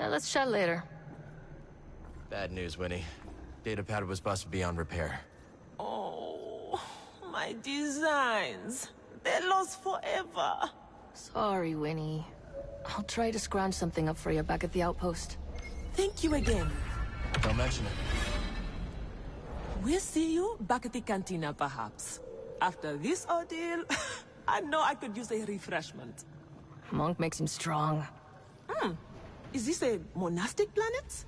Let's chat later. Bad news, Winnie. Datapad was busted beyond repair. Oh, my designs. They're lost forever. Sorry, Winnie. I'll try to scrounge something up for you back at the outpost. Thank you again. Don't mention it. We'll see you back at the cantina, perhaps. After this ordeal, I know I could use a refreshment. Monk makes him strong. Is this a monastic planet?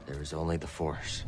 There is only the Force.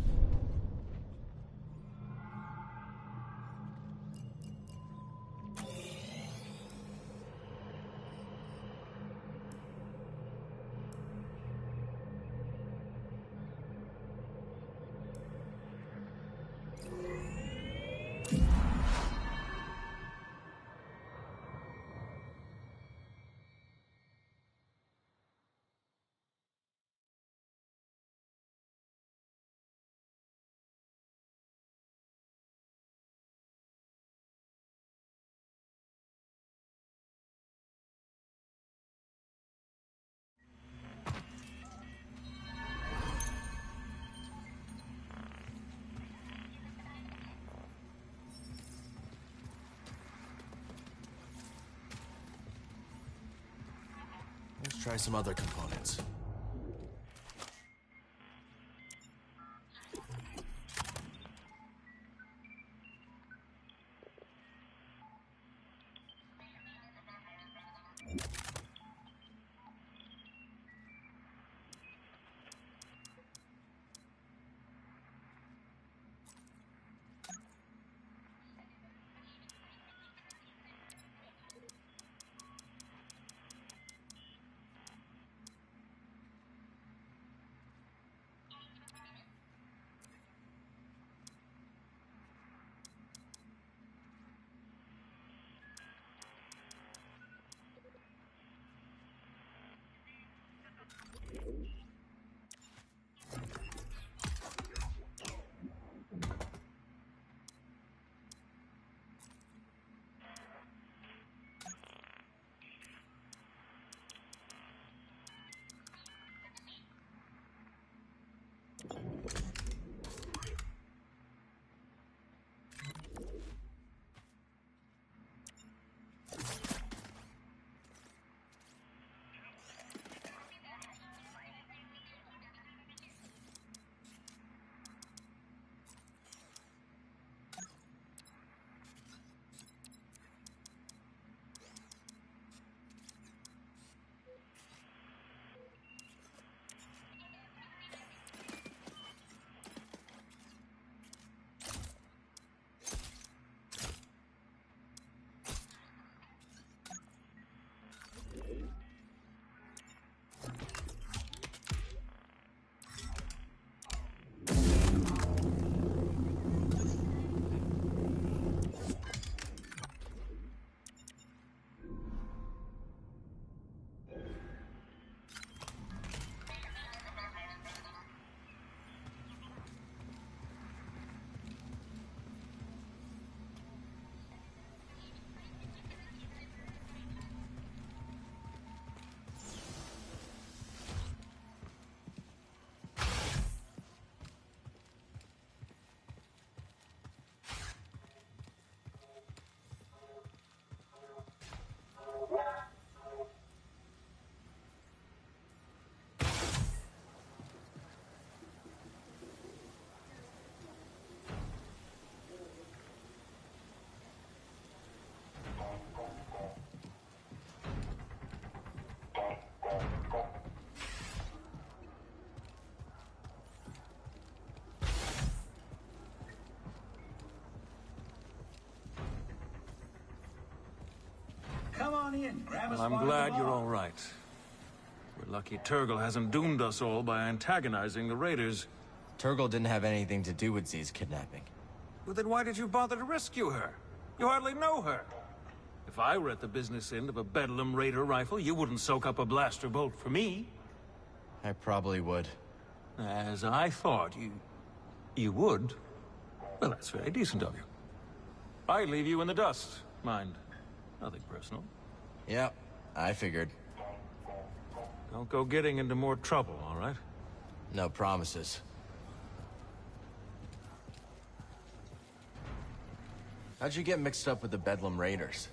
Let's try some other components. money and grab us. Well, I'm glad you're all right. We're lucky Turgle hasn't doomed us all by antagonizing the raiders. Turgle didn't have anything to do with Z's kidnapping. Well, then why did you bother to rescue her? You hardly know her. If I were at the business end of a Bedlam Raider rifle, you wouldn't soak up a blaster bolt for me. I probably would. As I thought you would. Well, that's very decent of you. I leave you in the dust, mind. Nothing personal. Yep, I figured. Don't go getting into more trouble, all right? No promises. How'd you get mixed up with the Bedlam Raiders?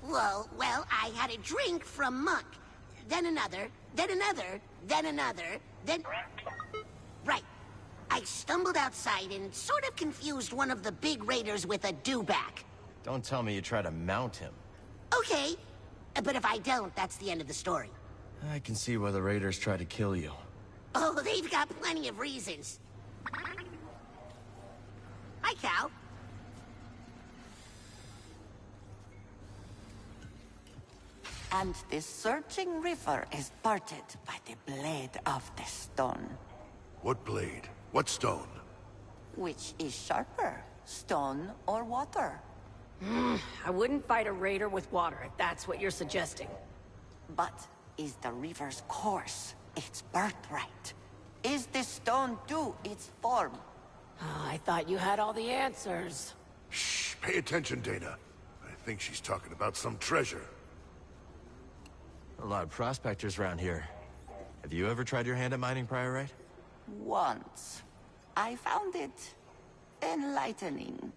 Well, I had a drink from Monk. Then another, then another, then another, then... Right. I stumbled outside and sort of confused one of the big raiders with a dewback. Don't tell me you try to mount him. Okay. But if I don't, that's the end of the story. I can see why the raiders try to kill you. Oh, they've got plenty of reasons. Hi, Cal. And the surging river is parted by the blade of the stone. What blade? What stone? Which is sharper, stone or water? I wouldn't fight a raider with water, if that's what you're suggesting. But is the river's course its birthright? Is the stone due its form? Oh, I thought you had all the answers. Shh, pay attention, Dana. I think she's talking about some treasure. A lot of prospectors around here. Have you ever tried your hand at mining Priorite? Once. I found it enlightening.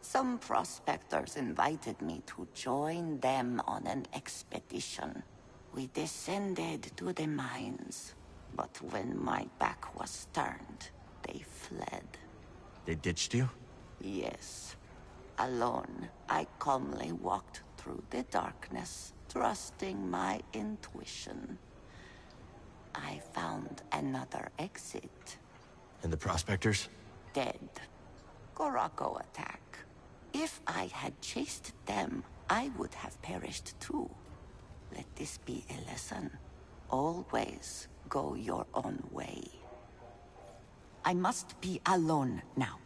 Some prospectors invited me to join them on an expedition. We descended to the mines, but when my back was turned, they fled. They ditched you? Yes. Alone, I calmly walked through the darkness, trusting my intuition. I found another exit. And the prospectors? Dead. Gorako attack. If I had chased them, I would have perished too. Let this be a lesson. Always go your own way. I must be alone now.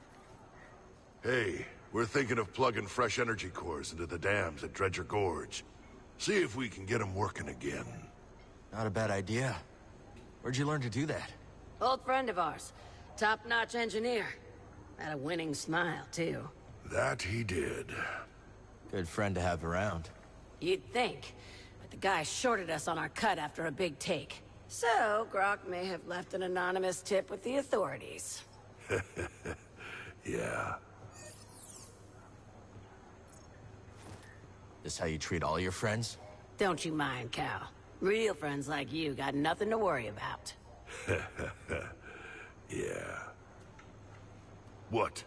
Hey, we're thinking of plugging fresh energy cores into the dams at Dredger Gorge. See if we can get them working again. Not a bad idea. Where'd you learn to do that? Old friend of ours. Top-notch engineer. Had a winning smile, too. That he did. Good friend to have around. You'd think. But the guy shorted us on our cut after a big take. So, Grok may have left an anonymous tip with the authorities. Yeah. This how you treat all your friends? Don't you mind, Cal. Real friends like you got nothing to worry about. Yeah. What?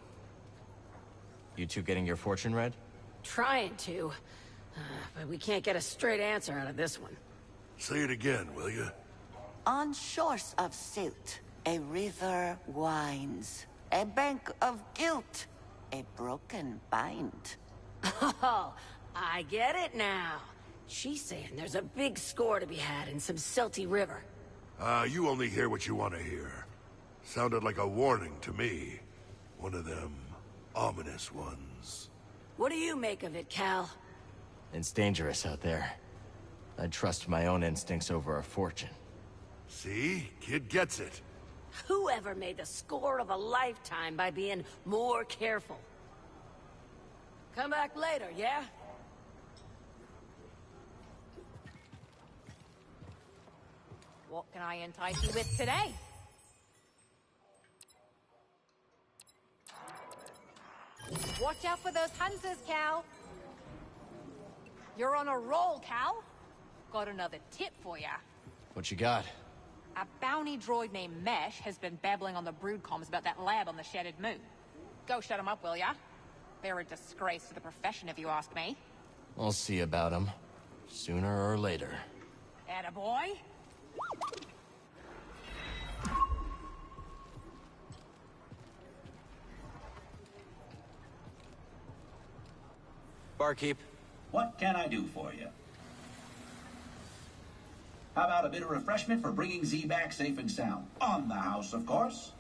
You two getting your fortune read? Trying to. But we can't get a straight answer out of this one. Say it again, will you? On shores of silt, a river winds. A bank of guilt. A broken bind. Oh, I get it now. She's saying there's a big score to be had in some silty river. You only hear what you want to hear. Sounded like a warning to me. One of them ominous ones. What do you make of it, Cal? It's dangerous out there. I'd trust my own instincts over a fortune. See? Kid gets it. Whoever made the score of a lifetime by being more careful? Come back later, yeah? What can I entice you with today? Watch out for those hunters, Cal. You're on a roll, Cal. Got another tip for ya. What you got? A bounty droid named Mesh has been babbling on the brood comms about that lab on the Shattered Moon. Go shut him up, will ya? They're a disgrace to the profession, if you ask me. We'll see about him. Sooner or later. Attaboy. Barkeep. What can I do for you? How about a bit of refreshment for bringing Z back safe and sound? On the house, of course.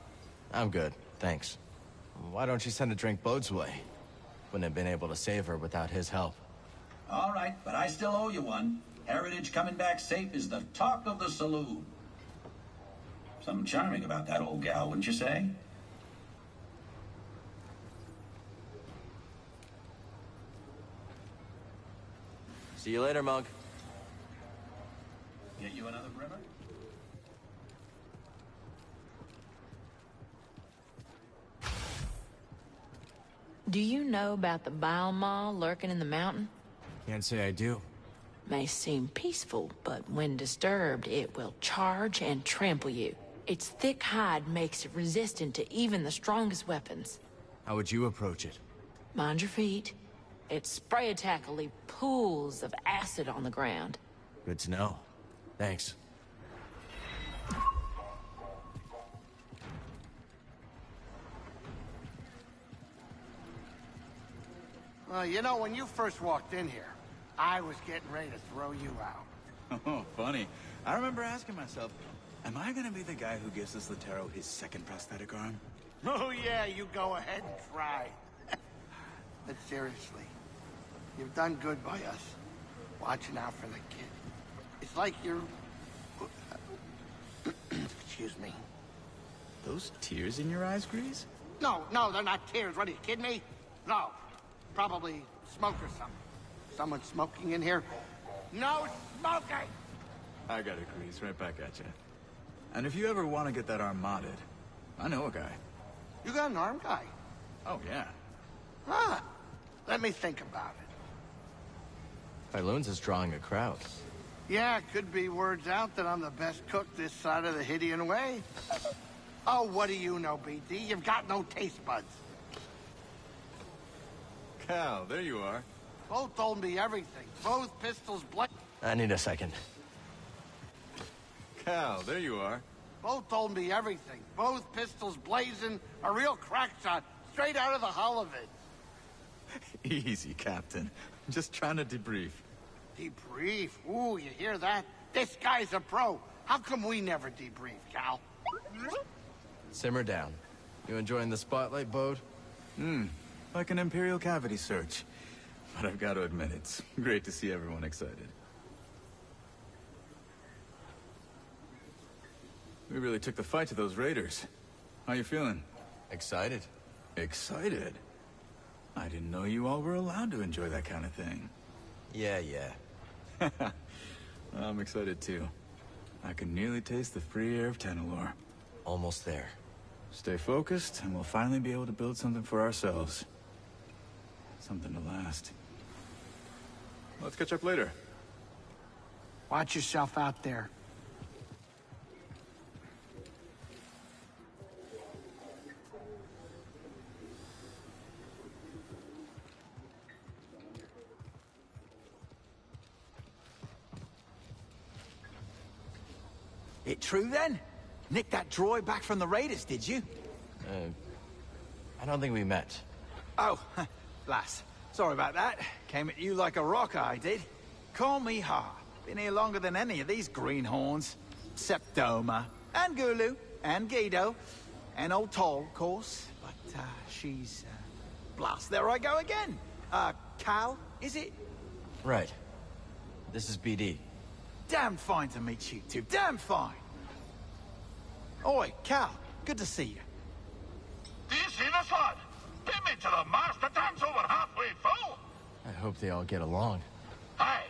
I'm good, thanks. Why don't you send a drink Bode's way? Wouldn't have been able to save her without his help. All right, but I still owe you one. Heritage coming back safe is the talk of the saloon. Something charming about that old gal, wouldn't you say? See you later, Monk. Get you another brimmer? Do you know about the Bile Maw lurking in the mountain? Can't say I do. May seem peaceful, but when disturbed, it will charge and trample you. Its thick hide makes it resistant to even the strongest weapons. How would you approach it? Mind your feet. Its spray attack will leave pools of acid on the ground. Good to know. Thanks. Well, you know, when you first walked in here, I was getting ready to throw you out. Oh, funny. I remember asking myself, am I gonna be the guy who gives this Latero his second prosthetic arm? Oh, yeah, you go ahead and try. But seriously, you've done good by us, watching out for the kid. It's like you're... Excuse me. Those tears in your eyes, Grease? No, they're not tears. What, are you kidding me? No. Probably smoke or something. Someone smoking in here? No smoking! I got it, Grease. Right back at you. And if you ever want to get that arm modded, I know a guy. You got an arm guy? Oh, yeah. Huh. Let me think about it. Pyloon's is drawing a crowd. Yeah, could be words out that I'm the best cook this side of the Hydian Way. Oh, what do you know, BD? You've got no taste buds. Cal, there you are. Both told me everything. Both pistols blank. I need a second. Cal, there you are. Both told me everything. Both pistols blazing, a real crack shot, straight out of the hull of it. Easy, Captain. I'm just trying to debrief. Debrief? Ooh, you hear that? This guy's a pro. How come we never debrief, Cal? Simmer down. You enjoying the spotlight, Bode? Like an Imperial cavity search. But I've got to admit, it's great to see everyone excited. We really took the fight to those raiders. How you feeling? Excited. Excited? I didn't know you all were allowed to enjoy that kind of thing. Yeah. I'm excited too. I can nearly taste the free air of Tanalorr. Almost there. Stay focused, and we'll finally be able to build something for ourselves. Something to last. Let's catch up later. Watch yourself out there. It true then? Nicked that droid back from the raiders, did you? I don't think we met. Oh, lass. Sorry about that. Came at you like a rock, I did. Call me Ha. Been here longer than any of these greenhorns. Septoma, and Gulu, and Guido, and old Toll, of course. But, she's, blast, there I go again. Cal, is it? Right. This is BD. Damn fine to meet you two. Damn fine. Oi, Cal. Good to see you. Do you see this, lad? Pin me to the mast. The tank's over halfway full. I hope they all get along. Aye,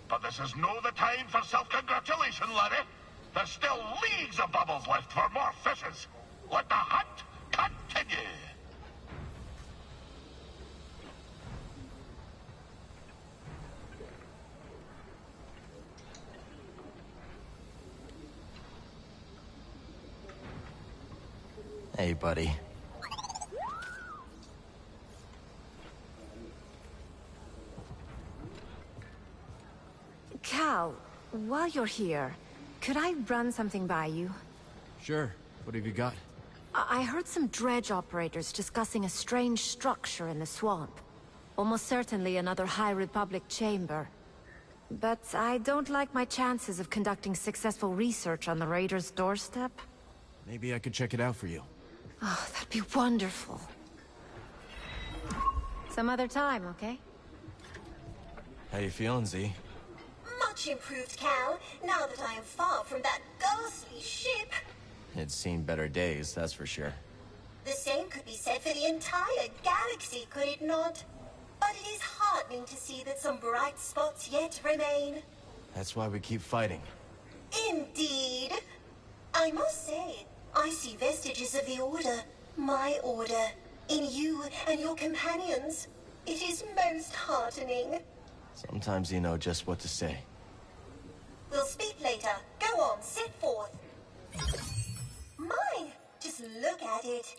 but this is no the time for self-congratulation, laddie. There's still leagues of bubbles left for more fishes. Let the hunt continue. Hey, buddy. Cal, while you're here, could I run something by you? Sure. What have you got? I heard some dredge operators discussing a strange structure in the swamp. Almost certainly another High Republic chamber. but I don't like my chances of conducting successful research on the Raiders' doorstep. Maybe I could check it out for you. Oh, that'd be wonderful. Some other time, okay? How you feeling, Z? Much improved, Cal, now that I am far from that ghastly ship. It's seen better days, that's for sure. The same could be said for the entire galaxy, could it not? But it is heartening to see that some bright spots yet remain. That's why we keep fighting. Indeed. I must say, I see vestiges of the Order, my Order, in you and your companions. It is most heartening. Sometimes you know just what to say. We'll speak later. Go on, set forth. My, just look at it.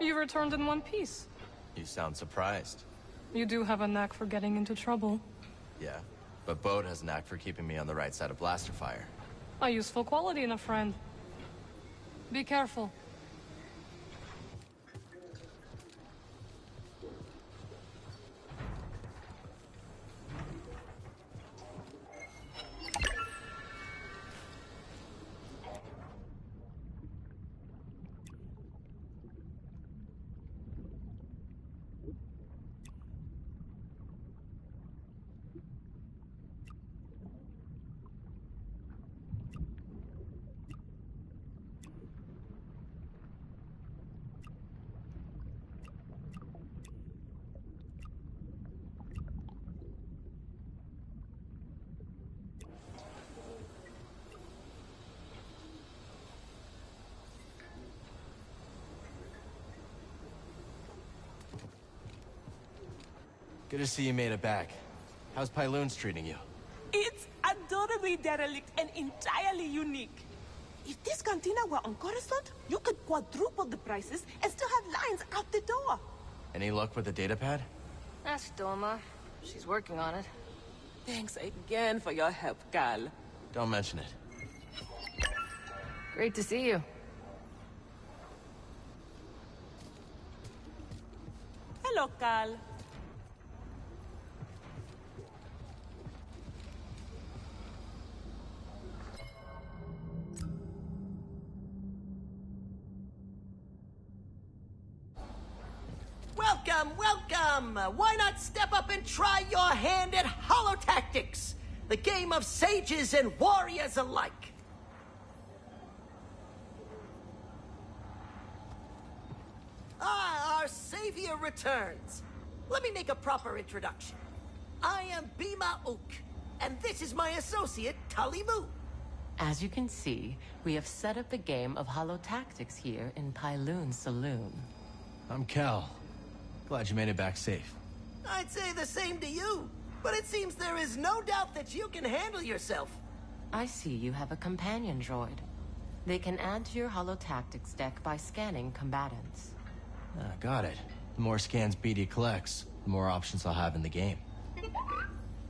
You returned in one piece. You sound surprised. You do have a knack for getting into trouble. Yeah, but Bode has a knack for keeping me on the right side of blaster fire. A useful quality in a friend. Be careful. Good to see you made it back. How's Pyloon's treating you? It's adorably derelict and entirely unique. If this cantina were on Coruscant, you could quadruple the prices and still have lines out the door. Any luck with the datapad? Ask Doma. She's working on it. Thanks again for your help, Cal. Don't mention it. Great to see you. Hello, Cal. Welcome, welcome! Why not step up and try your hand at Holotactics, the game of sages and warriors alike? Ah, our savior returns. Let me make a proper introduction. I am Bima Ook, and this is my associate, Tully Moo. As you can see, we have set up a game of Holotactics here in Pyloon's saloon. I'm Cal. Glad you made it back safe. I'd say the same to you, but it seems there is no doubt that you can handle yourself. I see you have a companion droid. They can add to your Holotactics deck by scanning combatants. Got it. The more scans BD collects, the more options I'll have in the game.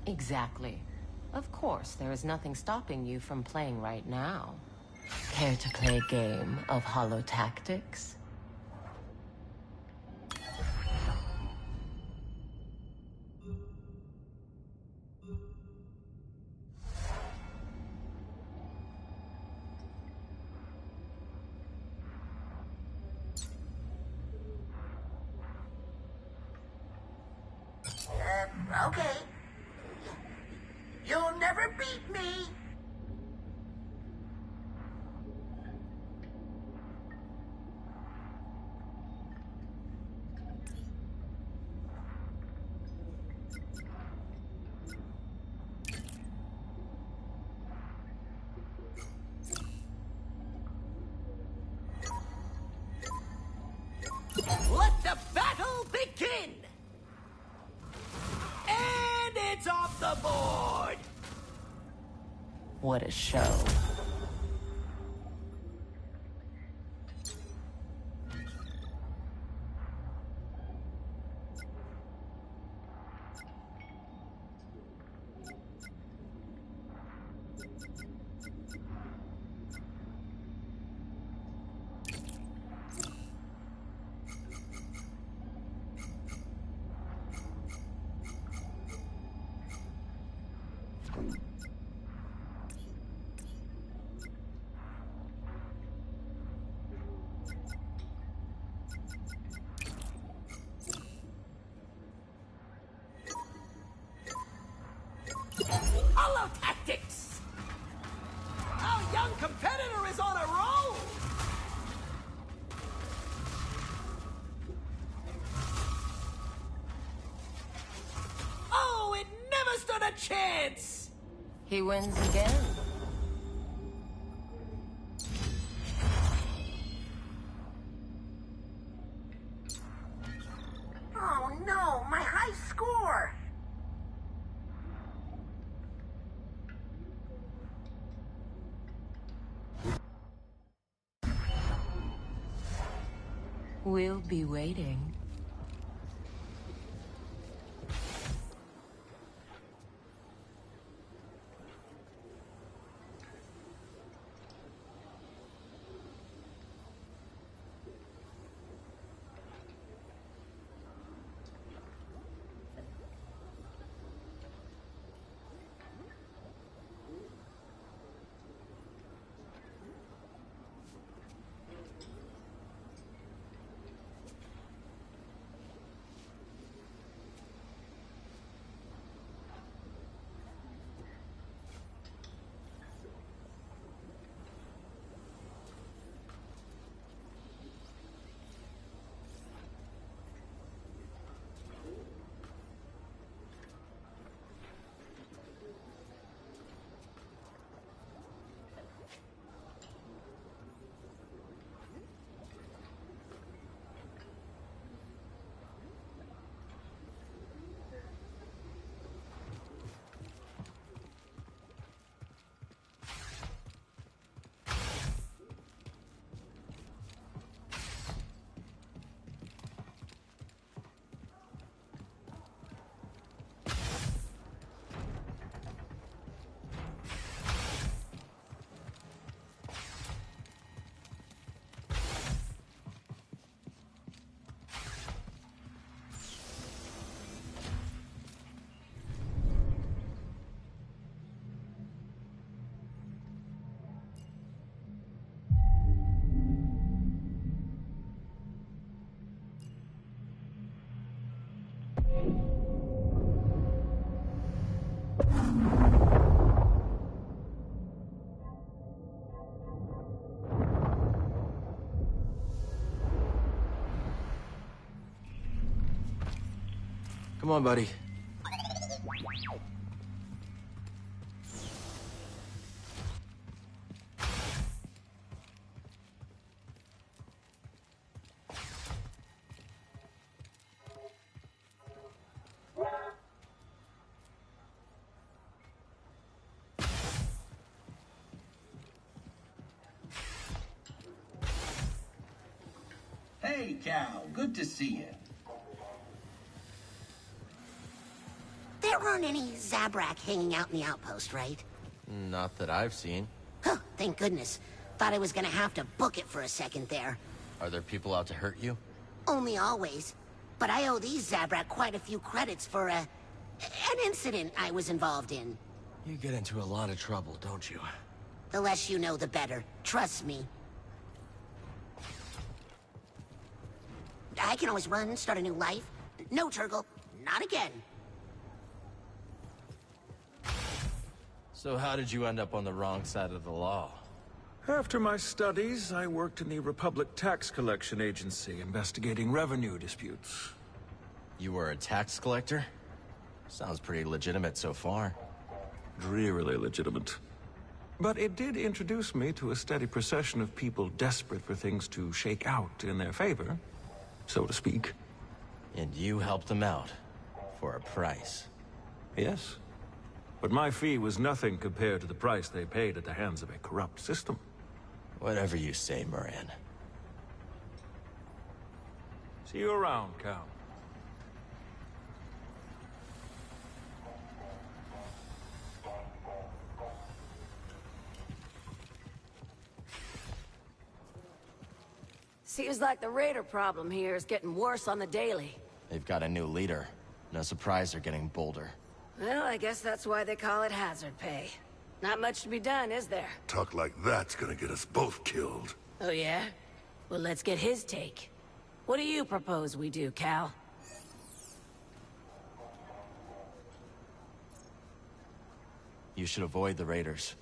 Exactly. Of course, there is nothing stopping you from playing right now. Care to play a game of Holotactics? Okay. You'll never beat me. Let the battle begin! And it's off the board! What a show. chance! He wins again. Oh no, my high score! We'll be waiting. Come on, buddy. Hey, Cal. Good to see you. There aren't any Zabrak hanging out in the outpost, right? Not that I've seen. Huh, thank goodness. Thought I was gonna have to book it for a second there. Are there people out to hurt you? Only always. But I owe these Zabrak quite a few credits for, an incident I was involved in. You get into a lot of trouble, don't you? The less you know, the better. Trust me. I can always run, start a new life. No, Turgle. Not again. So how did you end up on the wrong side of the law? After my studies, I worked in the Republic Tax Collection Agency, investigating revenue disputes. You were a tax collector? Sounds pretty legitimate so far. Drearily legitimate. But it did introduce me to a steady procession of people desperate for things to shake out in their favor, so to speak. And you helped them out, for a price. Yes. But my fee was nothing compared to the price they paid at the hands of a corrupt system. Whatever you say, Moran. See you around, Cal. Seems like the raider problem here is getting worse on the daily. They've got a new leader. No surprise they're getting bolder. Well, I guess that's why they call it hazard pay. Not much to be done, is there? Talk like that's gonna get us both killed. Oh, yeah? Well, let's get his take. What do you propose we do, Cal? You should avoid the raiders.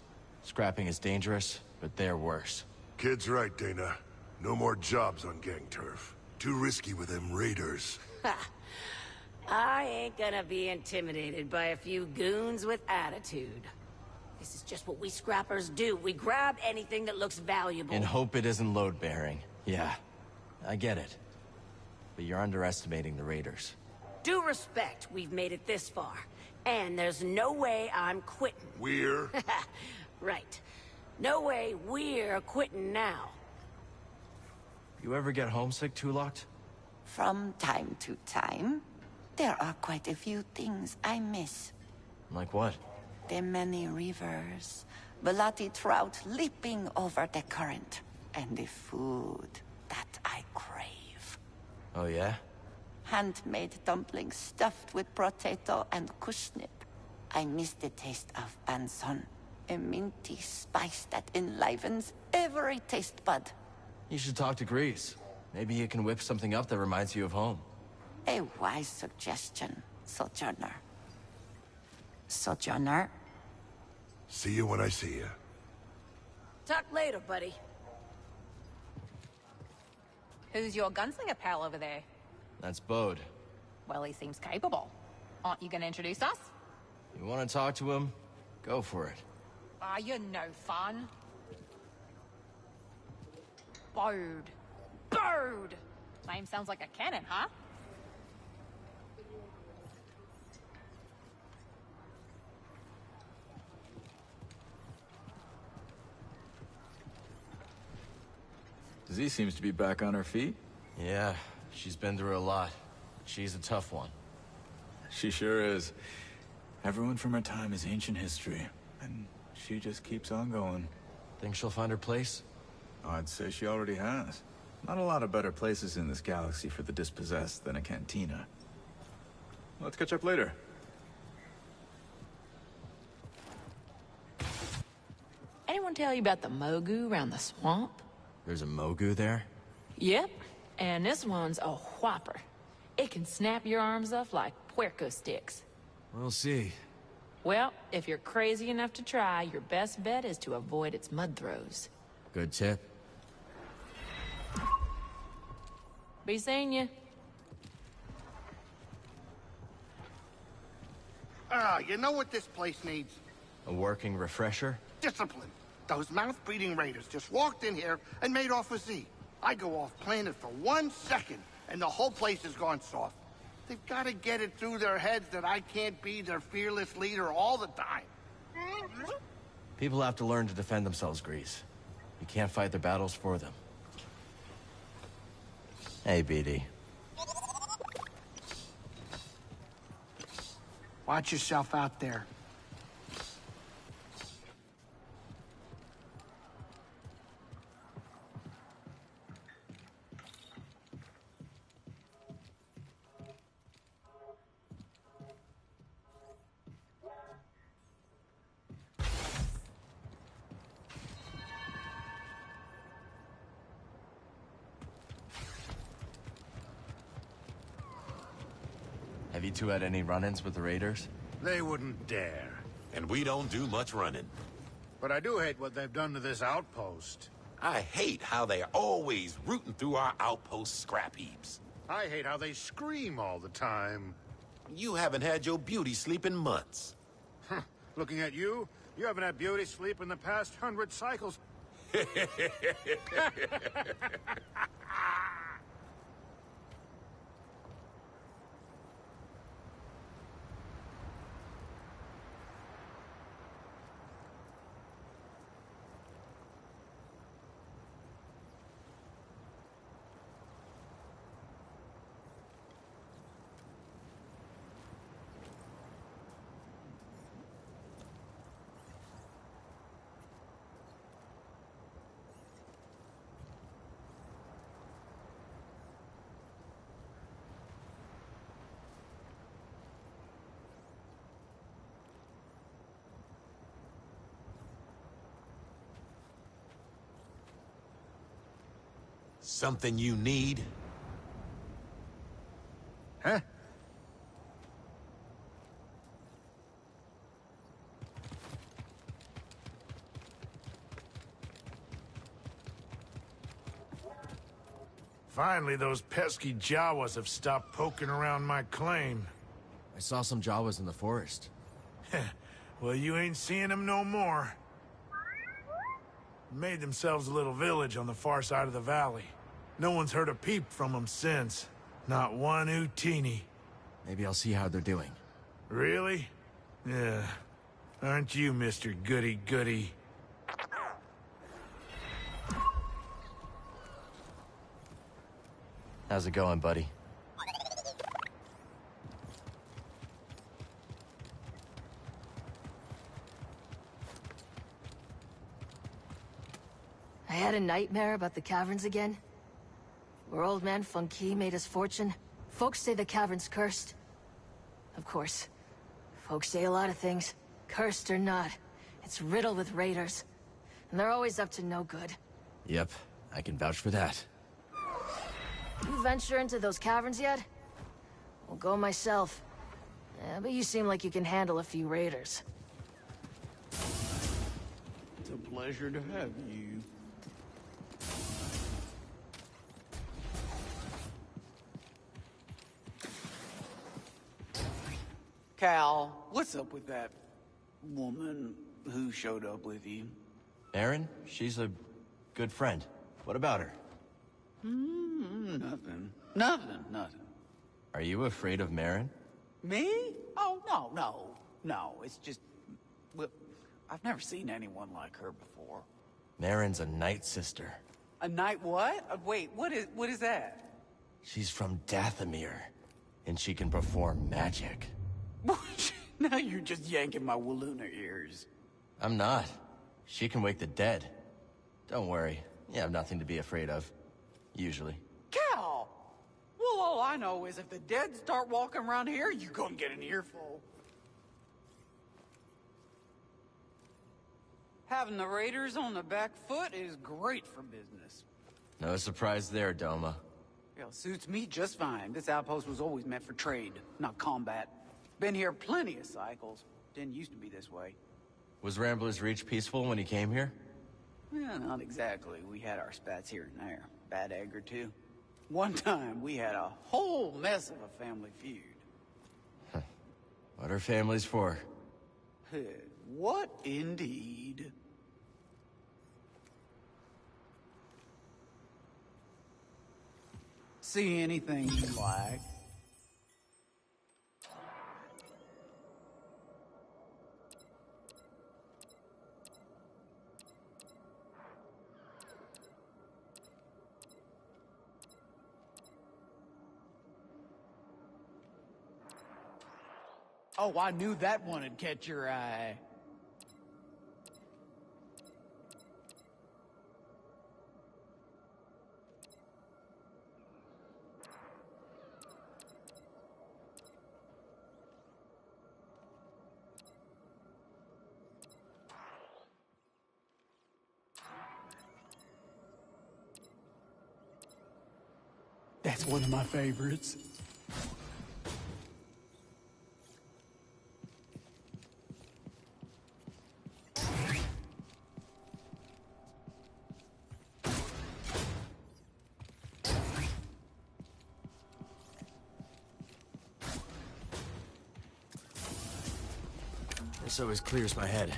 Scrapping is dangerous, but they're worse. Kid's right, Dana. No more jobs on gang turf. Too risky with them raiders. Ha! I ain't gonna be intimidated by a few goons with attitude. This is just what we scrappers do. We grab anything that looks valuable. And hope it isn't load-bearing. Yeah, I get it. But you're underestimating the Raiders. Due respect, we've made it this far. And there's no way I'm quitting. We're? Right. No way we're quitting now. You ever get homesick, Tulok? From time to time, there are quite a few things I miss. Like what? The many rivers, Velati trout leaping over the current, and the food that I crave. Oh yeah? Handmade dumplings stuffed with potato and kushnip. I miss the taste of banson, a minty spice that enlivens every taste bud. You should talk to Grease. Maybe he can whip something up that reminds you of home. A wise suggestion, Sojourner. Sojourner? See you when I see you. Talk later, buddy. Who's your gunslinger pal over there? That's Bode. Well, he seems capable. Aren't you gonna introduce us? You want to talk to him? Go for it. Ah, you're no fun. Bode. Bode! Name sounds like a cannon, huh? Z seems to be back on her feet. Yeah, she's been through a lot. She's a tough one. She sure is. Everyone from her time is ancient history, and she just keeps on going. Think she'll find her place? I'd say she already has. Not a lot of better places in this galaxy for the dispossessed than a cantina. Let's catch up later. Anyone tell you about the Mogu around the swamp? There's a Mogu there? Yep, and this one's a whopper. It can snap your arms off like puerco sticks. We'll see. Well, if you're crazy enough to try, your best bet is to avoid its mud throws. Good tip. Be seeing you. You know what this place needs? A working refresher? Discipline. Those mouth-breathing raiders just walked in here and made off with Z. I go off planet for 1 second, and the whole place has gone soft. They've got to get it through their heads that I can't be their fearless leader all the time. People have to learn to defend themselves, Grease. You can't fight their battles for them. Hey, BD. Watch yourself out there. Have you two had any run-ins with the Raiders? They wouldn't dare. And we don't do much running. But I do hate what they've done to this outpost. I hate how they're always rooting through our outpost scrap heaps. I hate how they scream all the time. You haven't had your beauty sleep in months. Looking at you, you haven't had beauty sleep in the past 100 cycles. Something you need? Huh? Finally, those pesky Jawas have stopped poking around my claim. I saw some Jawas in the forest. Well, you ain't seeing them no more. Made themselves a little village on the far side of the valley. No one's heard a peep from them since. Not one Utini. Maybe I'll see how they're doing. Really? Yeah. Aren't you, Mr. Goody-Goody? How's it going, buddy? I had a nightmare about the caverns again. Where old man Funky made his fortune. Folks say the cavern's cursed. Of course. Folks say a lot of things. Cursed or not. It's riddled with raiders. And they're always up to no good. Yep, I can vouch for that. You venture into those caverns yet? I'll go myself. Yeah, but you seem like you can handle a few raiders. It's a pleasure to have you. Cal, what's up with that woman who showed up with you? Erin? She's a good friend. What about her? Nothing. Nothing. Are you afraid of Merrin? Me? Oh, no. It's just... Well, I've never seen anyone like her before. Merrin's a Night Sister. A night what? Wait, what is that? She's from Dathomir, and she can perform magic. Now you're just yanking my Waluna ears. I'm not. She can wake the dead. Don't worry. You have nothing to be afraid of. Usually. Cal! Well, all I know is if the dead start walking around here, you're gonna get an earful. Having the raiders on the back foot is great for business. No surprise there, Doma. Yeah, suits me just fine. This outpost was always meant for trade, not combat. Been here plenty of cycles. Didn't used to be this way. Was Rambler's Reach peaceful when he came here? Yeah, not exactly. We had our spats here and there. Bad egg or two. One time, we had a whole mess of a family feud. What are families for? What indeed? See anything you like? Oh, I knew that one would catch your eye. That's one of my favorites. This always clears my head.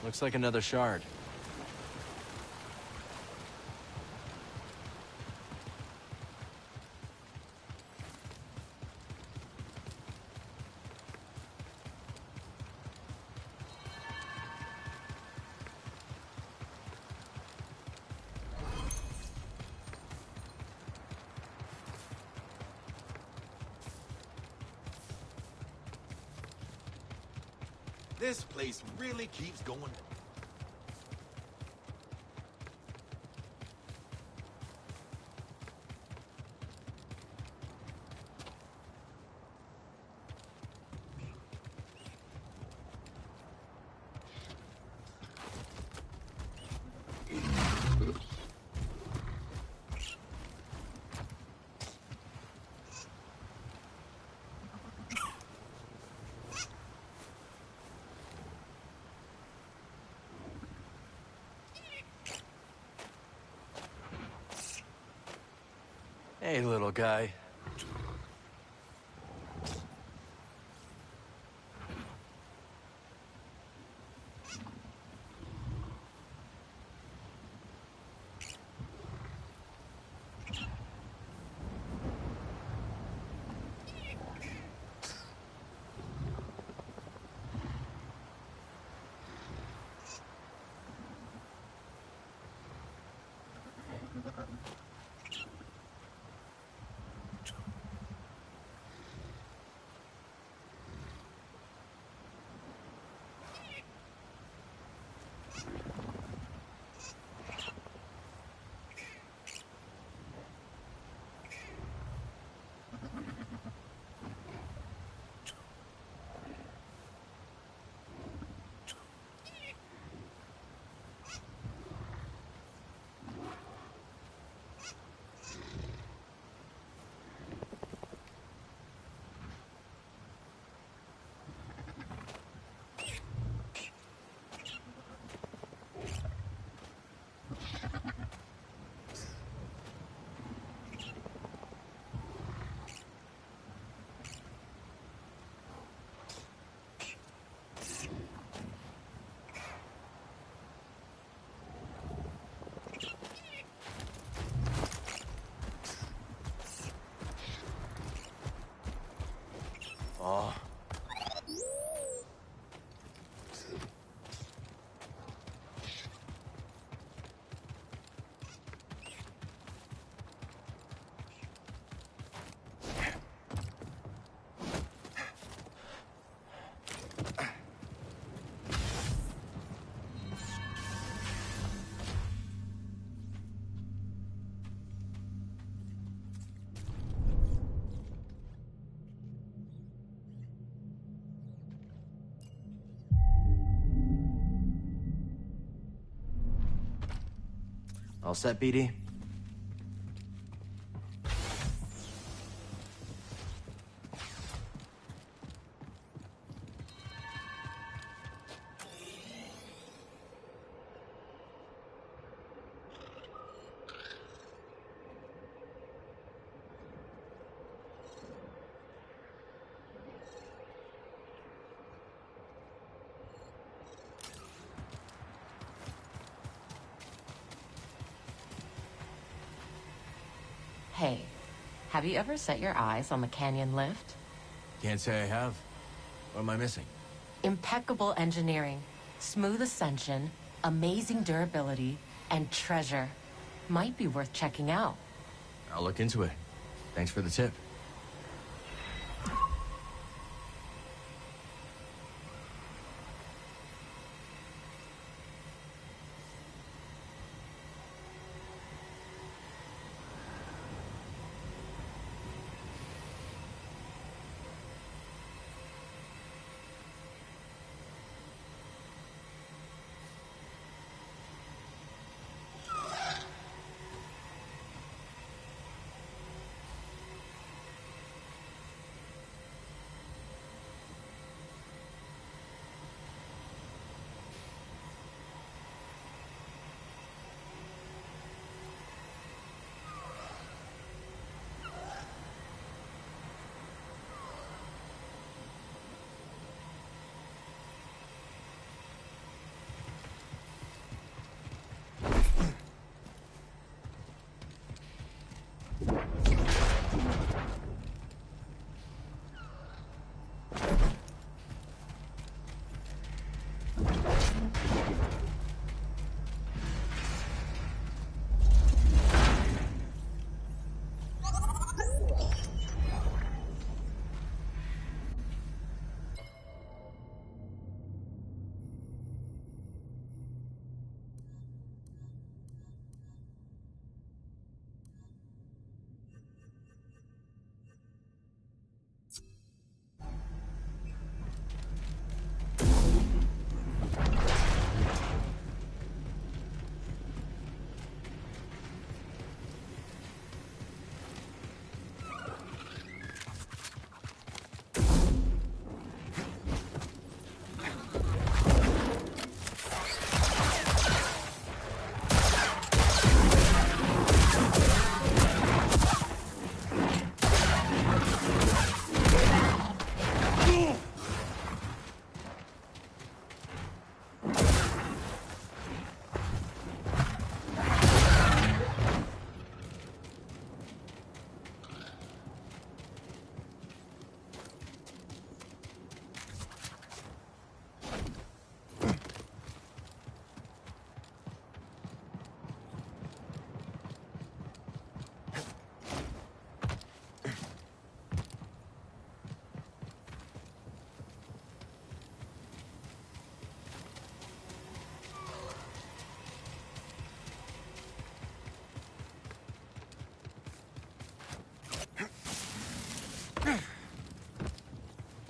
Looks like another shard. This place really keeps going. Hey, little guy. Oh. All set, BD? Hey, have you ever set your eyes on the canyon lift? Can't say I have. What am I missing? Impeccable engineering, smooth ascension, amazing durability, and treasure. Might be worth checking out. I'll look into it. Thanks for the tip.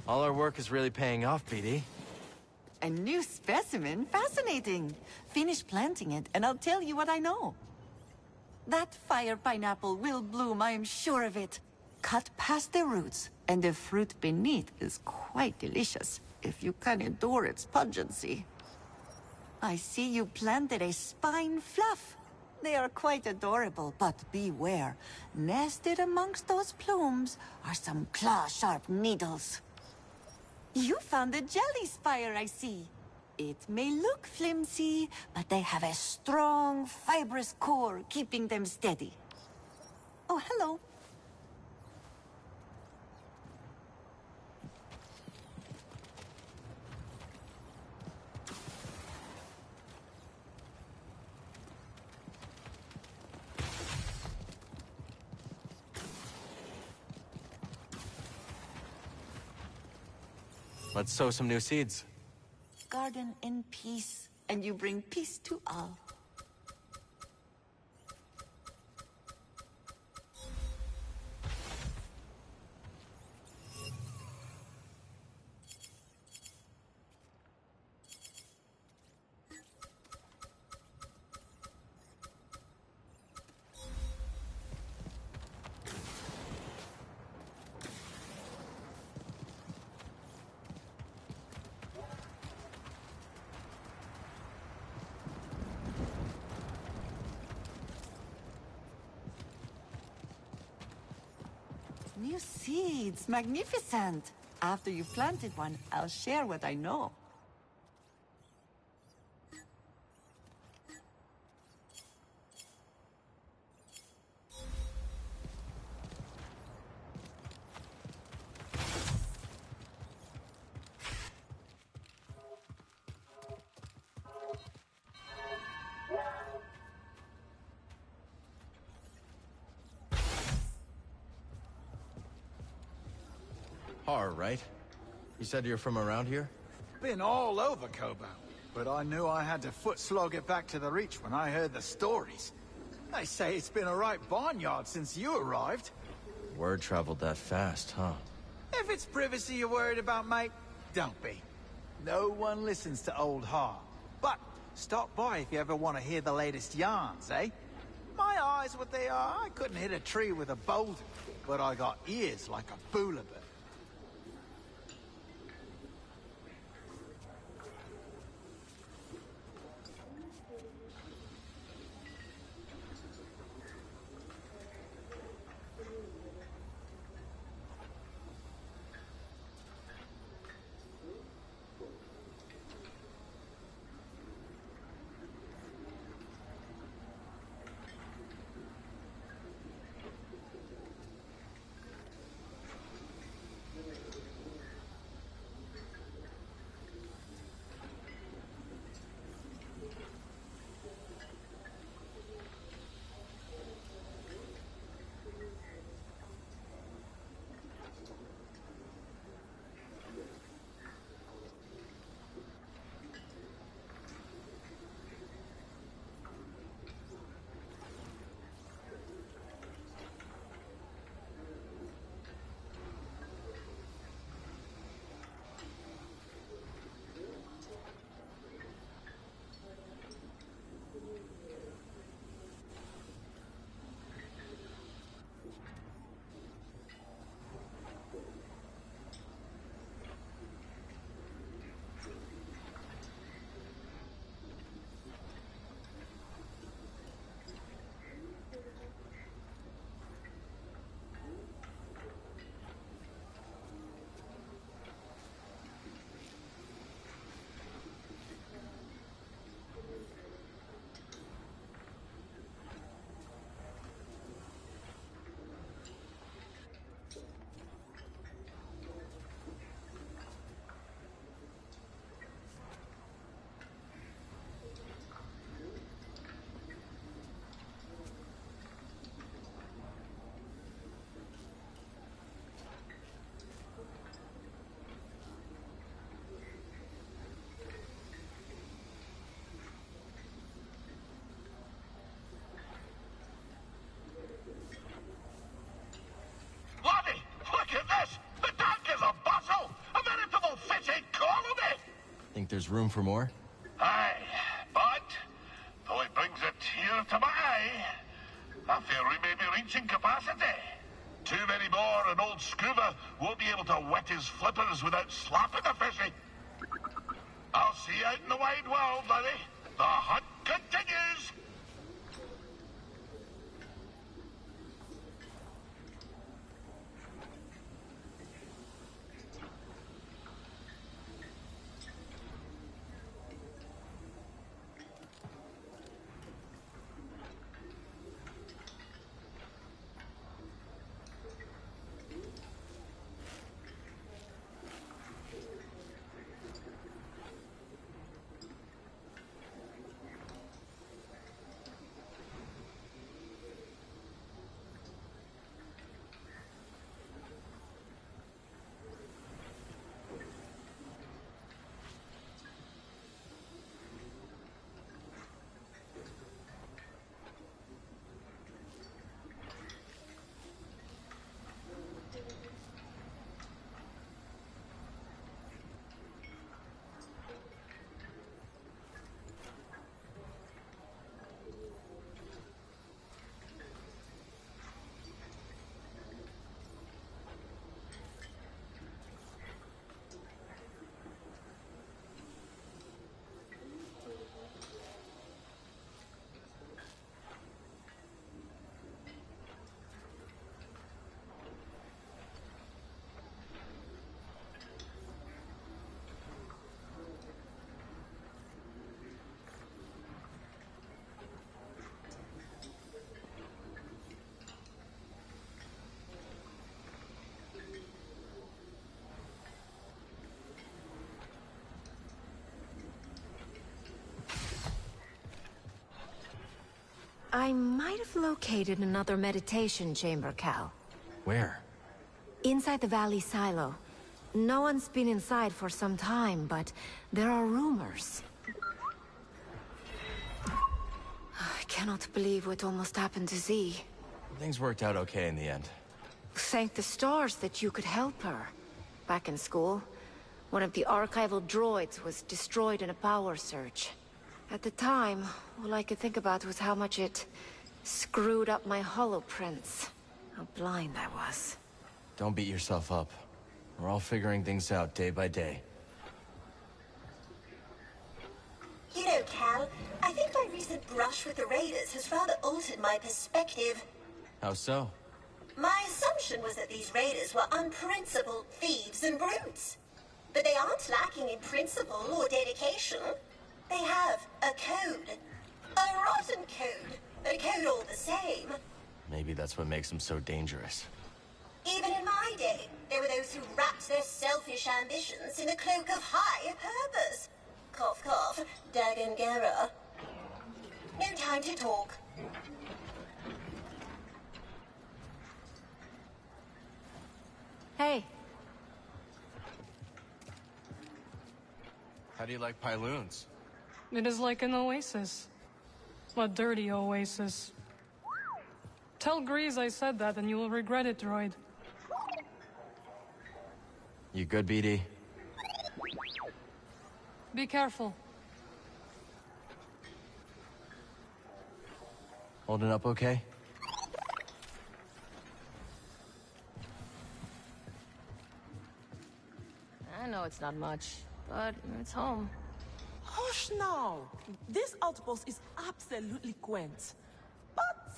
All our work is really paying off, BD. A new specimen? Fascinating. Finish planting it, and I'll tell you what I know. That fire pineapple will bloom, I am sure of it. Cut past the roots, and the fruit beneath is quite delicious, if you can endure its pungency. I see you planted a spine fluff. They are quite adorable, but beware. Nested amongst those plumes are some claw-sharp needles. You found a jelly spire, I see. It may look flimsy, but they have a strong, fibrous core keeping them steady. Oh, hello. Let's sow some new seeds. Garden in peace, and you bring peace to all. New seeds, magnificent. After you've planted one, I'll share what I know. Har, right? You said you're from around here? Been all over Koboh, but I knew I had to foot slog it back to the Reach when I heard the stories. They say it's been a right barnyard since you arrived. Word traveled that fast, huh? If it's privacy you're worried about, mate, don't be. No one listens to old Har. But stop by if you ever want to hear the latest yarns, eh? My eyes, what they are, I couldn't hit a tree with a boulder, but I got ears like a boulabur. Think there's room for more? Aye, but though it brings a tear to my eye, I fear we may be reaching capacity. Too many more, and old Scuba won't be able to wet his flippers without slapping a fishy. I'll see you out in the wide world, Larry. The hunt continues. I might have located another meditation chamber, Cal. Where? Inside the Valley Silo. No one's been inside for some time, but there are rumors. I cannot believe what almost happened to Z. Things worked out okay in the end. Thank the stars that you could help her. Back in school, one of the archival droids was destroyed in a power surge. At the time, all I could think about was how much it screwed up my holoprints. How blind I was. Don't beat yourself up. We're all figuring things out day by day. You know, Cal, I think my recent brush with the Raiders has rather altered my perspective. How so? My assumption was that these Raiders were unprincipled thieves and brutes. But they aren't lacking in principle or dedication. They have a code. A rotten code. A code all the same. Maybe that's what makes them so dangerous. Even in my day, there were those who wrapped their selfish ambitions in a cloak of high purpose. Cough, cough, Dagon Gera. No time to talk. Hey. How do you like Pyloons? It is like an oasis. A dirty oasis. Tell Grease I said that and you will regret it, droid. You good, BD? Be careful. Holding up okay? I know it's not much, but it's home. Hush now. This outpost is absolutely quaint. But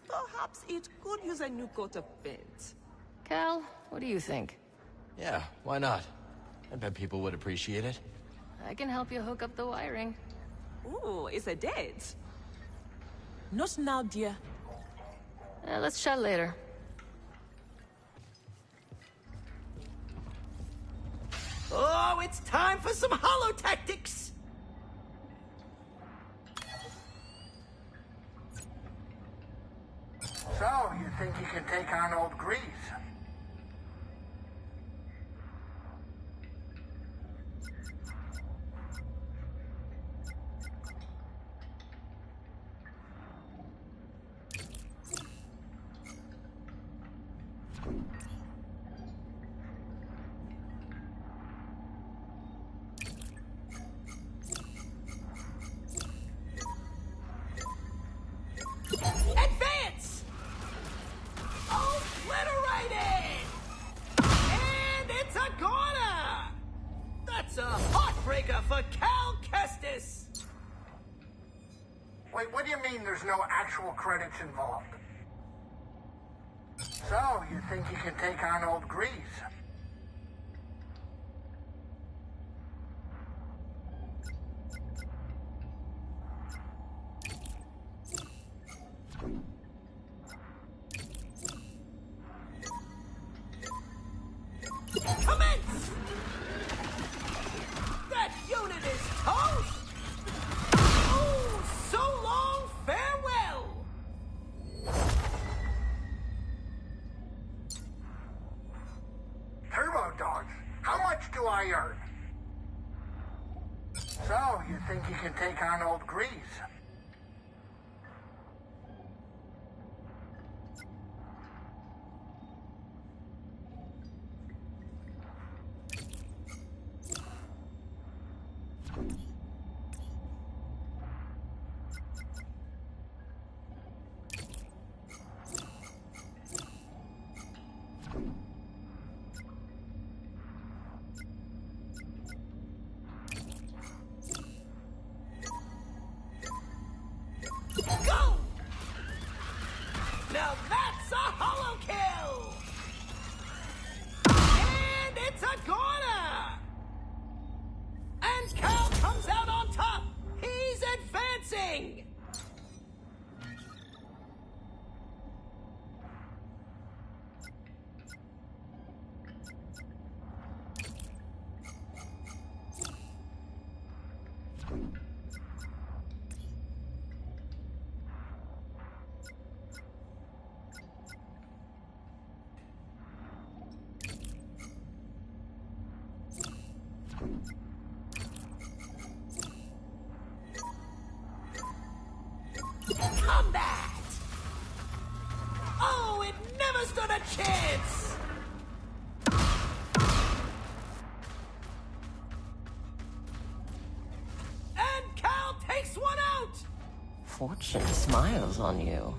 perhaps it could use a new coat of paint. Cal, what do you think? Yeah, why not? I bet people would appreciate it. I can help you hook up the wiring. Ooh, it's a date. Not now, dear. Let's chat later. Oh, it's time for some holo tactics! So, you think you can take on old Grease? for Cal Kestis! Wait, what do you mean there's no actual credits involved? So, you think you can take on old Grease? Commence! That unit is toast! Oh, so long, farewell! Turbo Dogs, how much do I earn? So, you think you can take on old Grease? Go! Now that's a hollow kill! And it's a corner! And Cal comes out on top! He's advancing! Combat! Oh, it never stood a chance! And Cal takes one out! Fortune smiles on you.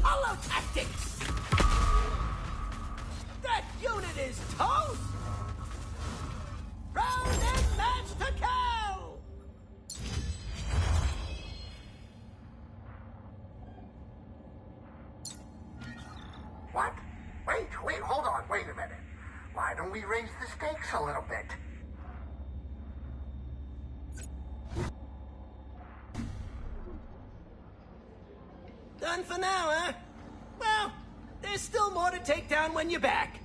Hollow tactics! That unit is toast! Round and match to Cal! What? Wait, hold on, wait a minute. Why don't we raise the stakes a little bit? Done for now, huh? Well, there's still more to take down when you're back.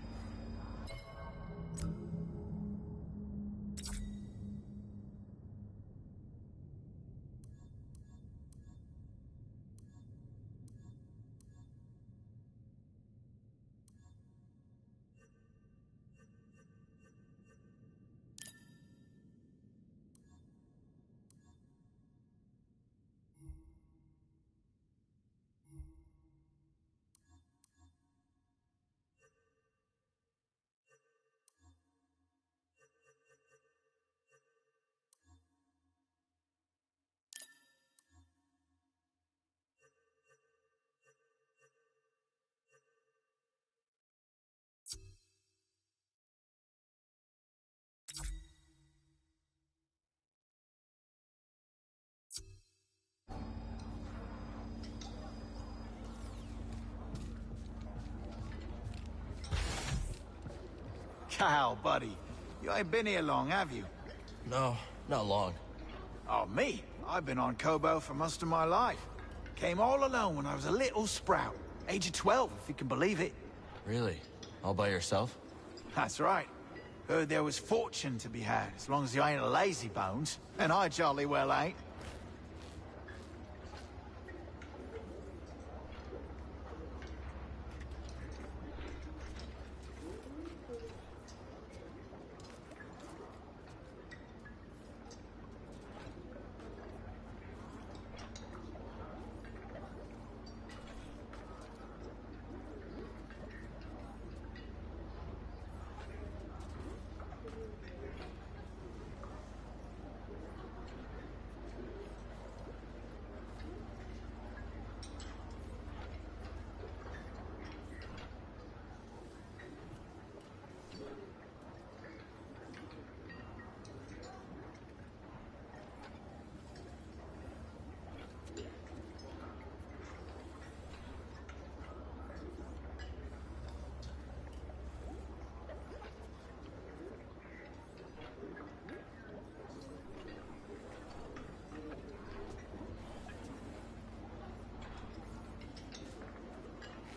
Cal, buddy. You ain't been here long, have you? No, not long. Oh, me? I've been on Kobo for most of my life. Came all alone when I was a little sprout. Age of 12, if you can believe it. Really? All by yourself? That's right. Heard there was fortune to be had, as long as you ain't a lazy bones. And I jolly well ain't.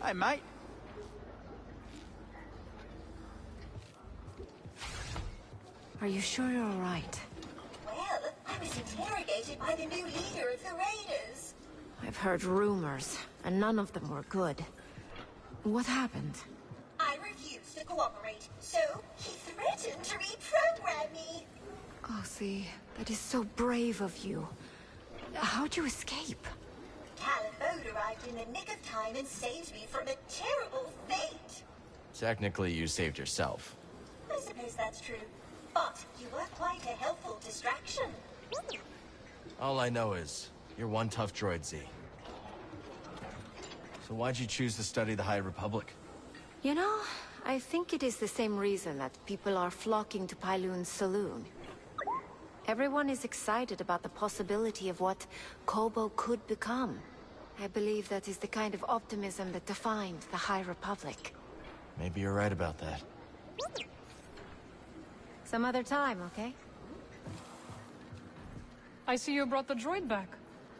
Hey, mate. Are you sure you're all right? Well, I was interrogated by the new leader of the Raiders. I've heard rumors, and none of them were good. What happened? I refused to cooperate, so he threatened to reprogram me. Oh, see, that is so brave of you. How'd you escape? Caliphode arrived in the nick of time and saved me from a terrible fate. Technically, you saved yourself. I suppose that's true. But you were quite a helpful distraction. All I know is, you're one tough droid, Z. So why'd you choose to study the High Republic? You know, I think it is the same reason that people are flocking to Pyloon's saloon. Everyone is excited about the possibility of what Koboh could become. I believe that is the kind of optimism that defined the High Republic. Maybe you're right about that. Some other time, okay? I see you brought the droid back.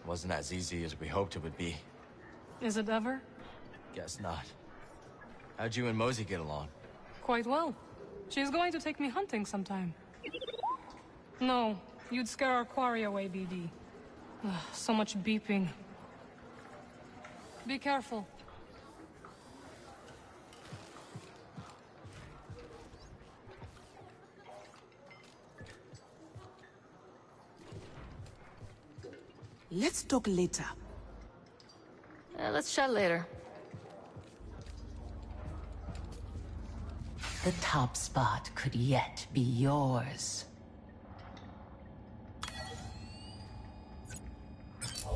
Wasn't as easy as we hoped it would be. Is it ever? Guess not. How'd you and Mosey get along? Quite well. She's going to take me hunting sometime. No, you'd scare our quarry away, BD. Ugh, so much beeping. Be careful. Let's talk later. Let's chat later. The top spot could yet be yours.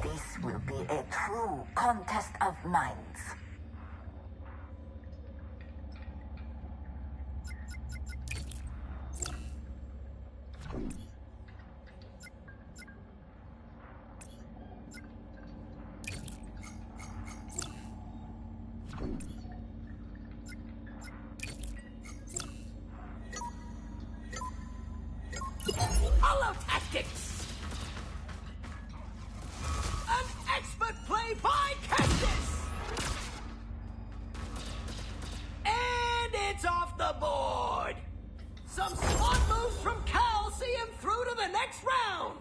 This will be a true contest of minds. Hollow tactics! An expert play by Kestis! And it's off the board! Some smart moves from Cal see him through to the next round!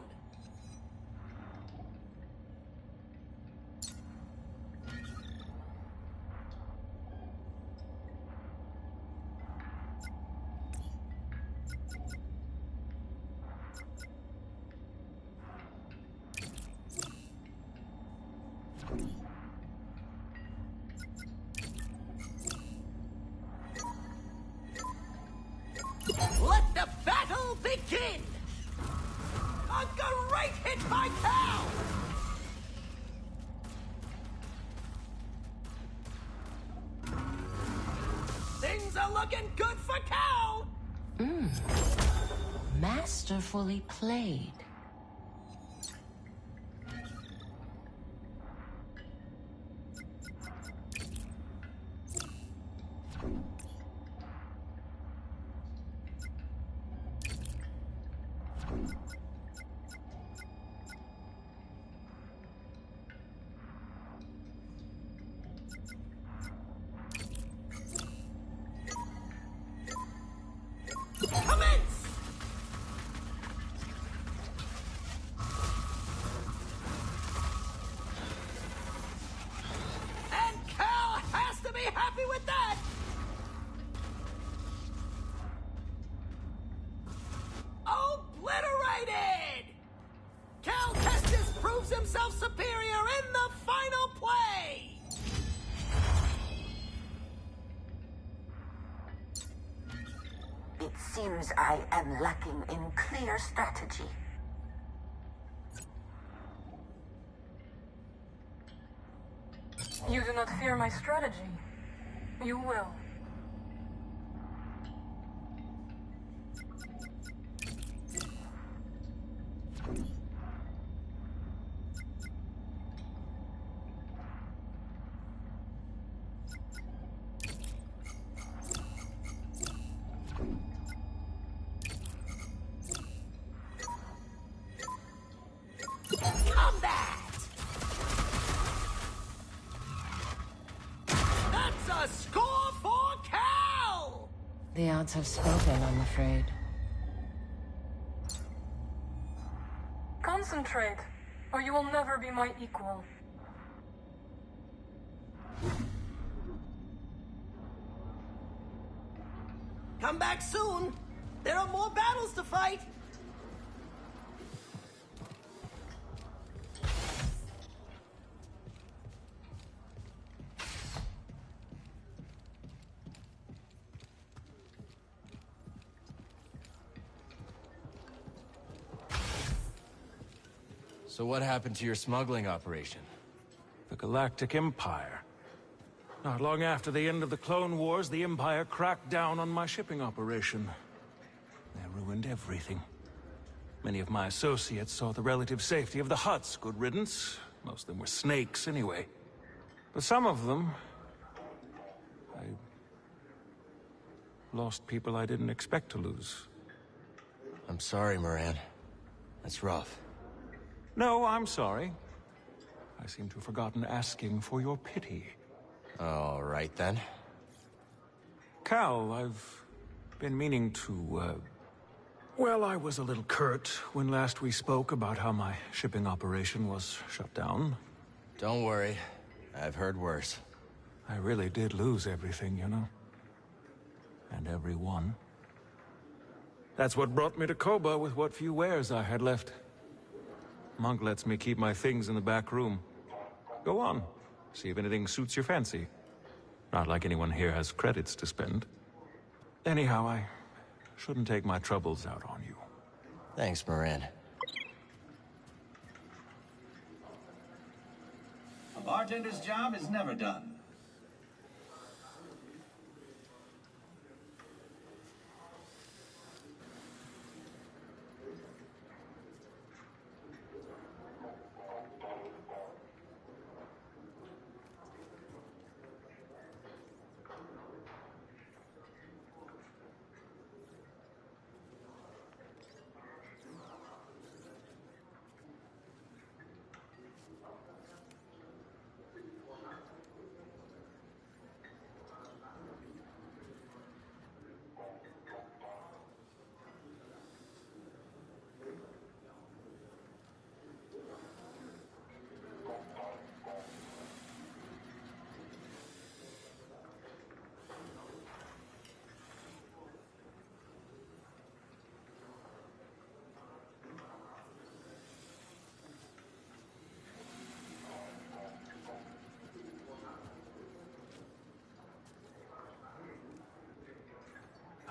Let the battle begin! A great hit by Cal! Things are looking good for Cal! Masterfully played. Commence! And Cal has to be happy with that! Obliterated! Cal Kestis proves himself superior in the final play! It seems I am lacking in clear strategy. You do not fear my strategy. You will. Combat! A score for Cal! The odds have spoken, I'm afraid. Concentrate, or you will never be my equal. Come back soon. There are more battles to fight. So what happened to your smuggling operation? The Galactic Empire. Not long after the end of the Clone Wars, the Empire cracked down on my shipping operation. They ruined everything. Many of my associates saw the relative safety of the Hutts. Good riddance. Most of them were snakes anyway. But some of them... I lost people I didn't expect to lose. I'm sorry, Moran. That's rough. No, I'm sorry. I seem to have forgotten asking for your pity. All right, then. Cal, I've been meaning to, well, I was a little curt when last we spoke about how my shipping operation was shut down. Don't worry. I've heard worse. I really did lose everything, you know. And everyone. That's what brought me to Koba with what few wares I had left. Monk lets me keep my things in the back room. Go on. See if anything suits your fancy. Not like anyone here has credits to spend. Anyhow, I shouldn't take my troubles out on you. Thanks, Moran. A bartender's job is never done.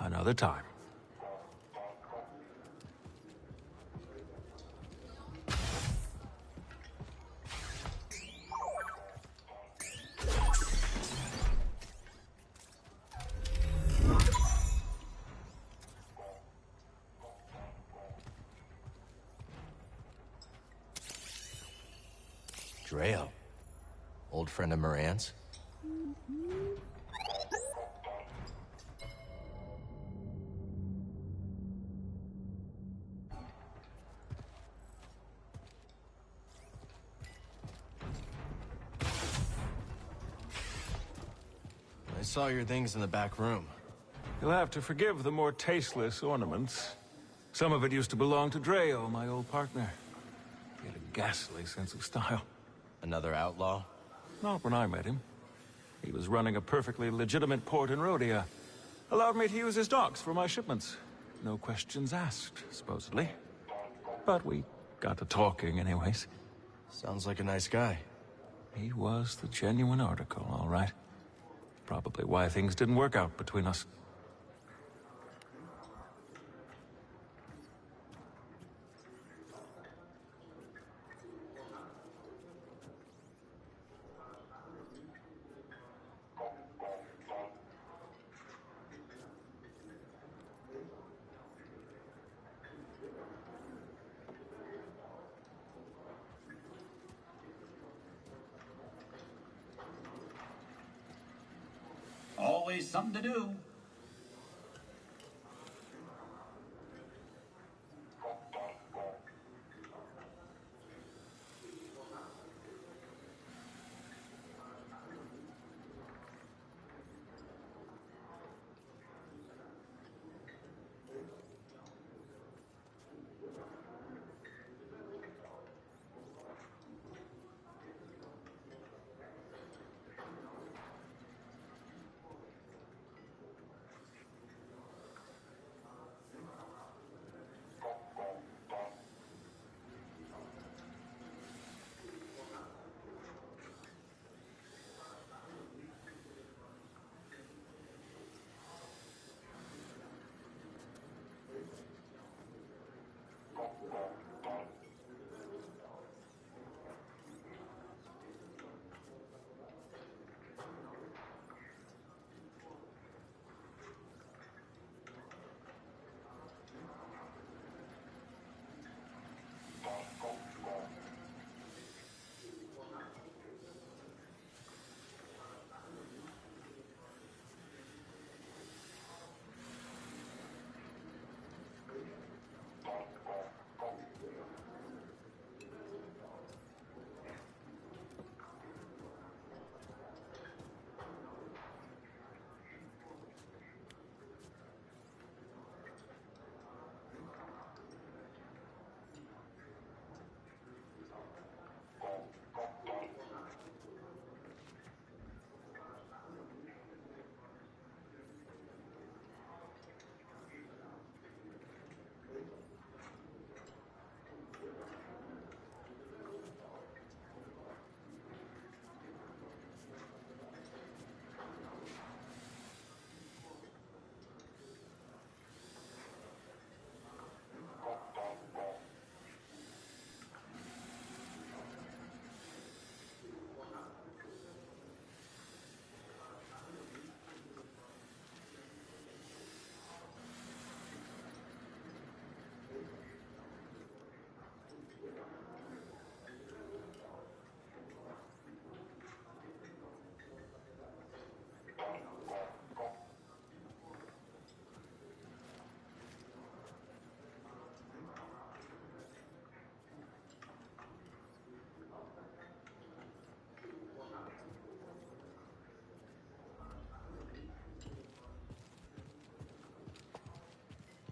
Another time. Dreo. Old friend of Moran's? I saw your things in the back room. You'll have to forgive the more tasteless ornaments. Some of it used to belong to Dreo, my old partner. He had a ghastly sense of style. Another outlaw? Not when I met him. He was running a perfectly legitimate port in Rhodia. Allowed me to use his docks for my shipments. No questions asked, supposedly. But we got to talking anyways. Sounds like a nice guy. He was the genuine article, all right. Probably why things didn't work out between us. Always something to do.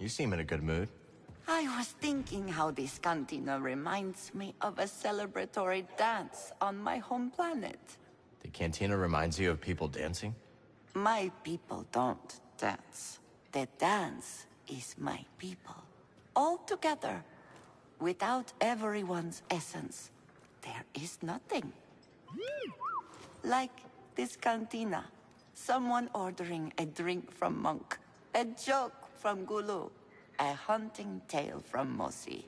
You seem in a good mood. I was thinking how this cantina reminds me of a celebratory dance on my home planet. The cantina reminds you of people dancing? My people don't dance. The dance is my people. All together. Without everyone's essence, there is nothing. Like this cantina. Someone ordering a drink from Monk. A joke from Gulu. A hunting tale from Mosi.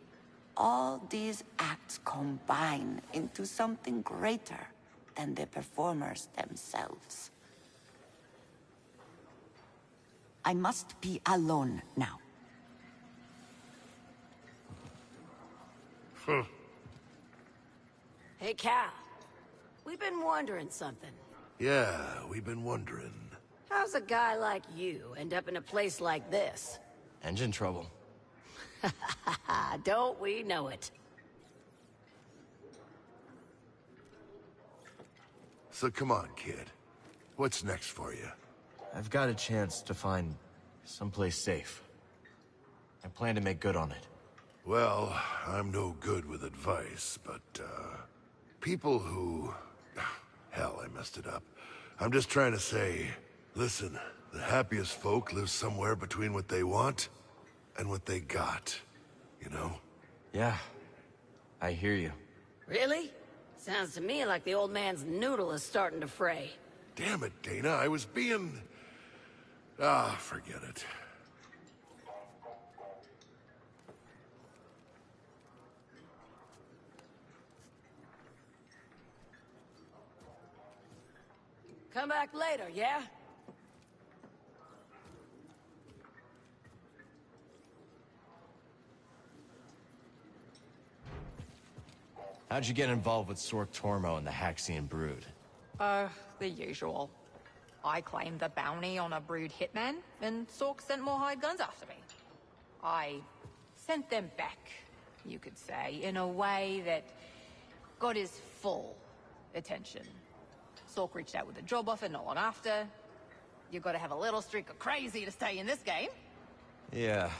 All these acts combine into something greater than the performers themselves. I must be alone now. Hey, Cal. We've been wondering something. Yeah, we've been wondering. How's a guy like you end up in a place like this? Engine trouble. Don't we know it? So come on, kid. What's next for you? I've got a chance to find someplace safe. I plan to make good on it. Well, I'm no good with advice, but, people who... Hell, I messed it up. I'm just trying to say, listen, the happiest folk live somewhere between what they want and what they got, you know? Yeah, I hear you. Really? Sounds to me like the old man's noodle is starting to fray. Damn it, Dana, I was being... Ah, forget it. Come back later, yeah? How'd you get involved with Sork Tormo and the Haxian Brood? The usual. I claimed the bounty on a Brood hitman, and Sork sent more hired guns after me. I sent them back, you could say, in a way that got his full attention. Sork reached out with a job offer not long after. You gotta have a little streak of crazy to stay in this game. Yeah,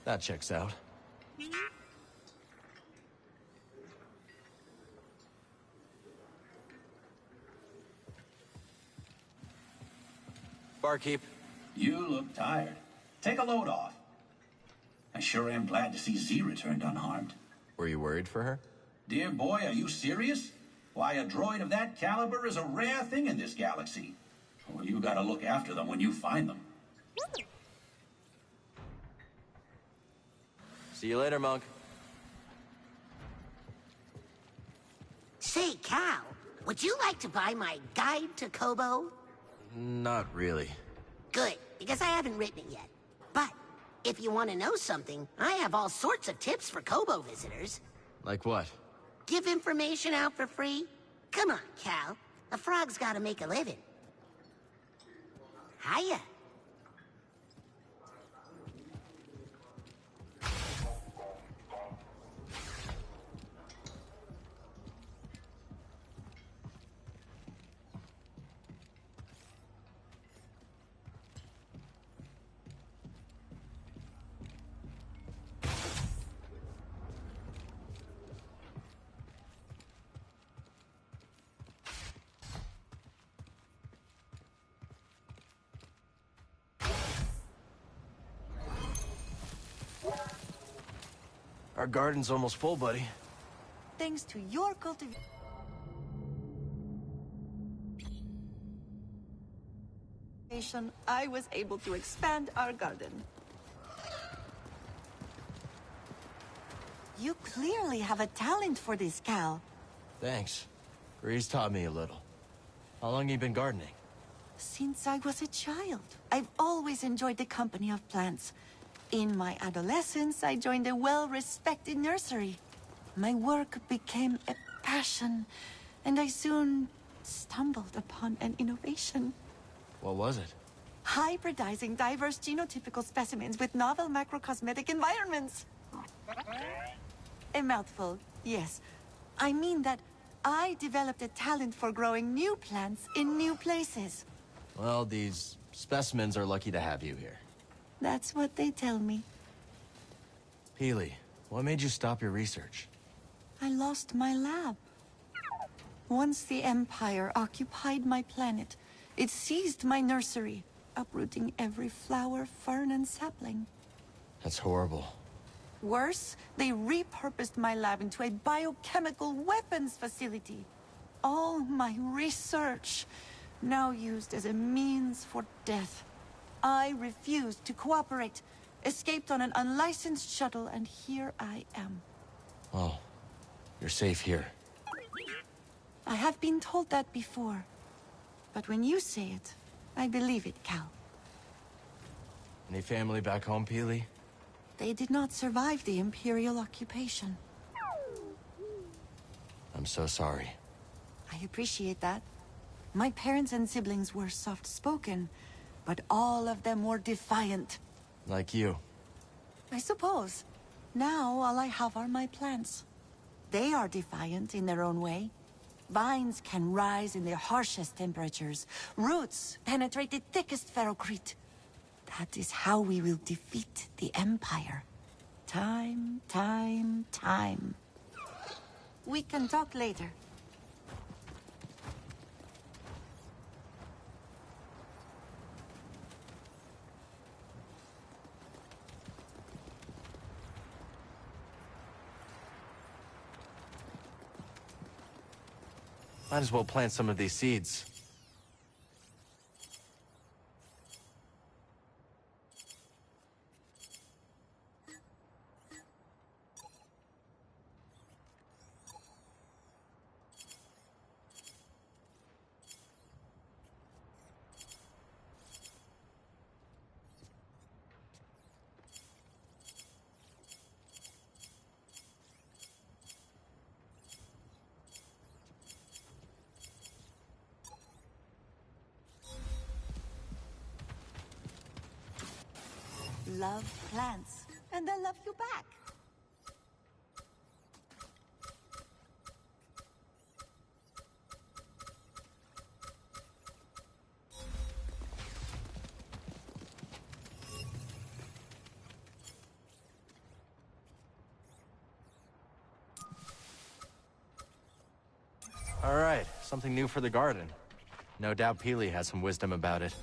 that checks out. Barkeep. You look tired. Take a load off. I sure am glad to see Z returned unharmed. Were you worried for her? Dear boy, are you serious? Why, a droid of that caliber is a rare thing in this galaxy. Well, you gotta look after them when you find them. See you later, Monk. Say, Cal, would you like to buy my guide to Kobo? Not really. Good, because I haven't written it yet. But if you want to know something, I have all sorts of tips for Kobo visitors. Like what? Give information out for free? Come on, Cal. A frog's gotta make a living. Hiya. Our garden's almost full, buddy. Thanks to your cultivation, I was able to expand our garden. You clearly have a talent for this, Cal. Thanks. Grease taught me a little. How long you been gardening? Since I was a child, I've always enjoyed the company of plants. In my adolescence, I joined a well-respected nursery. My work became a passion, and I soon stumbled upon an innovation. What was it? Hybridizing diverse genotypical specimens with novel macrocosmetic environments. A mouthful, yes. I mean that I developed a talent for growing new plants in new places. Well, these specimens are lucky to have you here. That's what they tell me. Peely, what made you stop your research? I lost my lab. Once the Empire occupied my planet, it seized my nursery, uprooting every flower, fern, and sapling. That's horrible. Worse, they repurposed my lab into a biochemical weapons facility. All my research, now used as a means for death. I refused to cooperate, escaped on an unlicensed shuttle, and here I am. Well, you're safe here. I have been told that before. But when you say it, I believe it, Cal. Any family back home, Peely? They did not survive the Imperial occupation. I'm so sorry. I appreciate that. My parents and siblings were soft-spoken, but all of them were defiant. Like you. I suppose. Now all I have are my plants. They are defiant in their own way. Vines can rise in the harshest temperatures. Roots penetrate the thickest ferrocrete. That is how we will defeat the Empire. Time. We can talk later. Might as well plant some of these seeds. Love plants, and they'll love you back. All right, something new for the garden. No doubt Peely has some wisdom about it.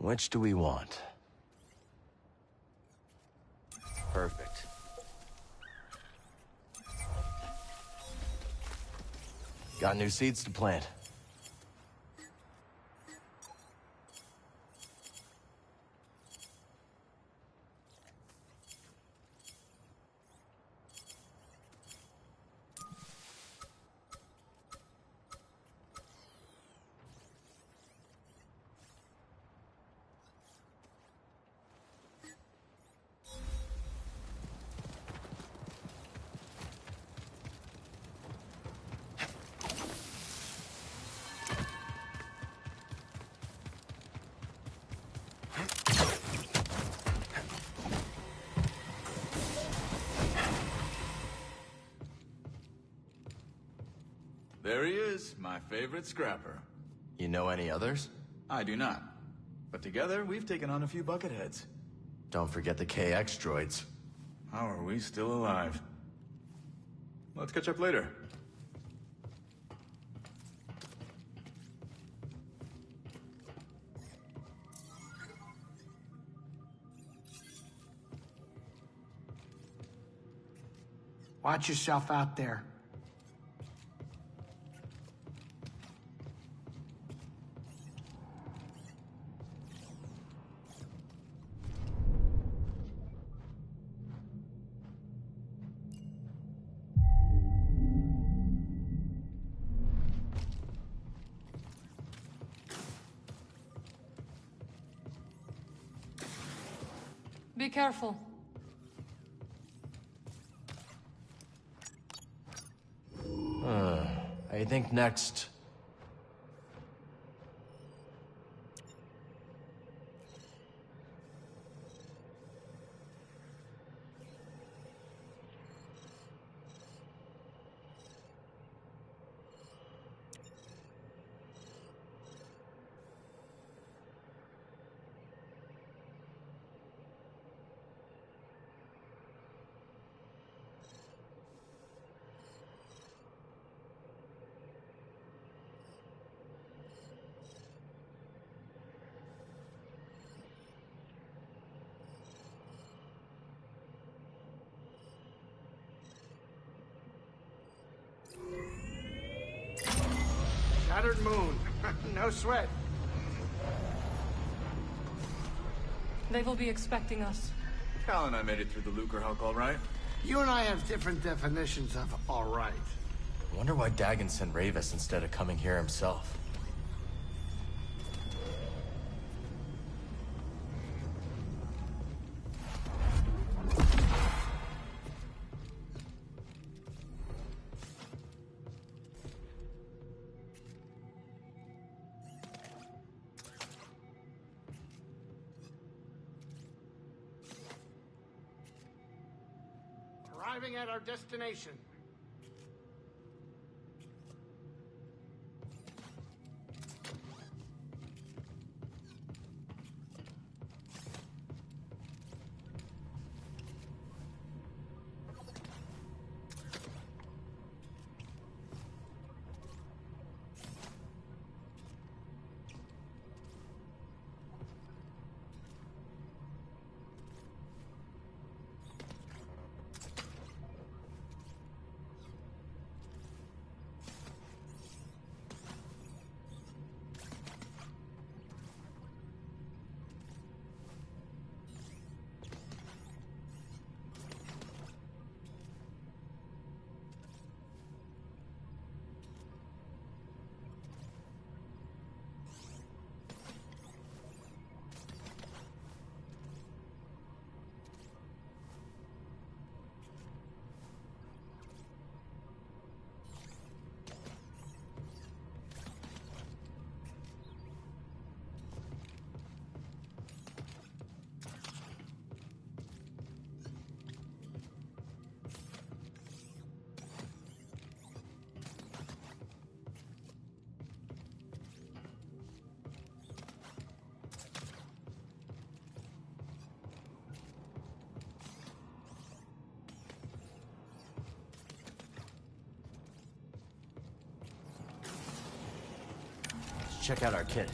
Which do we want? Perfect. Got new seeds to plant. There he is, my favorite scrapper. You know any others? I do not. But together, we've taken on a few bucketheads. Don't forget the KX droids. How are we still alive? Let's catch up later. Watch yourself out there. Be careful. I think next... Shattered moon. No sweat. They will be expecting us. Cal and I made it through the Lucre Hulk all right. You and I have different definitions of all right. I wonder why Dagon sent Ravis instead of coming here himself. Arriving at our destination. Check out our kit.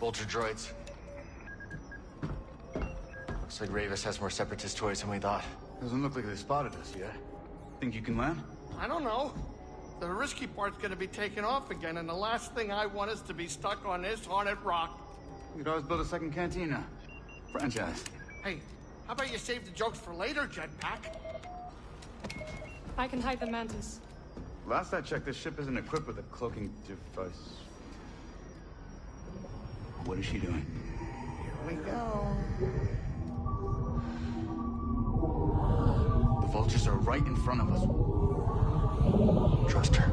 Vulture droids. Looks like Ravis has more Separatist toys than we thought. Doesn't look like they spotted us yet. Think you can land? I don't know. The risky part's gonna be taken off again, and the last thing I want is to be stuck on this haunted rock. We could always build a second cantina. Franchise. Hey, how about you save the jokes for later, Jetpack? I can hide the Mantis. Last I checked, this ship isn't equipped with a cloaking device. What is she doing? Here we go. The vultures are right in front of us. Trust her.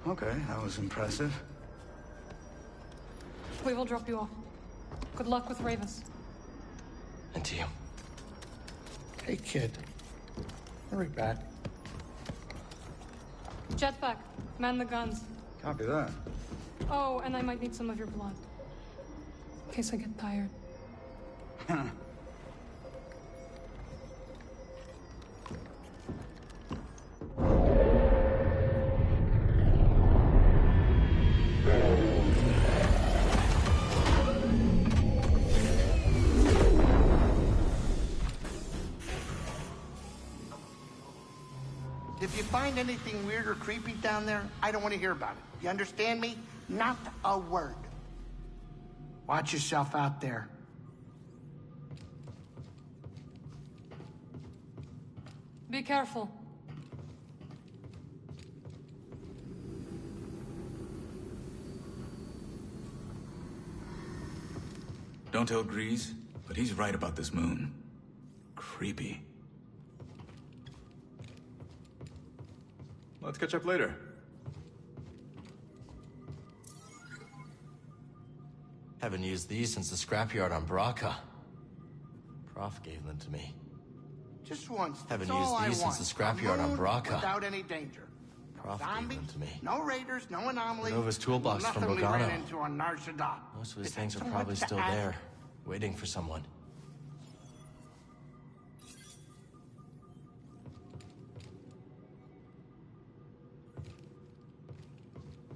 Okay, that was impressive. We will drop you off. Good luck with Ravis. And to you. Hey, kid. Hurry back. Jetpack, man the guns. Copy that. Oh, and I might need some of your blood. In case I get tired. If you find anything weird or creepy down there, I don't want to hear about it. You understand me? Not a word. Watch yourself out there. Be careful. Don't tell Grease, but he's right about this moon. Creepy. Let's catch up later. Haven't used these since the scrapyard on Baraka. Prof gave them to me. Just once. Haven't That's all used I these want. since the scrapyard A on moon Baraka. Without any danger. Prof gave them to me. No raiders, no anomalies. Nova's toolbox from nothing we ran Bogano. into on Nar Shaddaa. Most of his Is that things are too probably much to still ask? there, waiting for someone.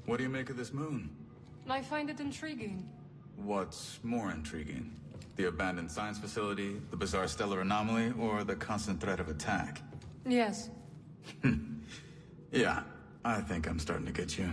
What do you make of this moon? I find it intriguing. What's more intriguing? The abandoned science facility, the bizarre stellar anomaly, or the constant threat of attack? Yes. Yeah, I think I'm starting to get you.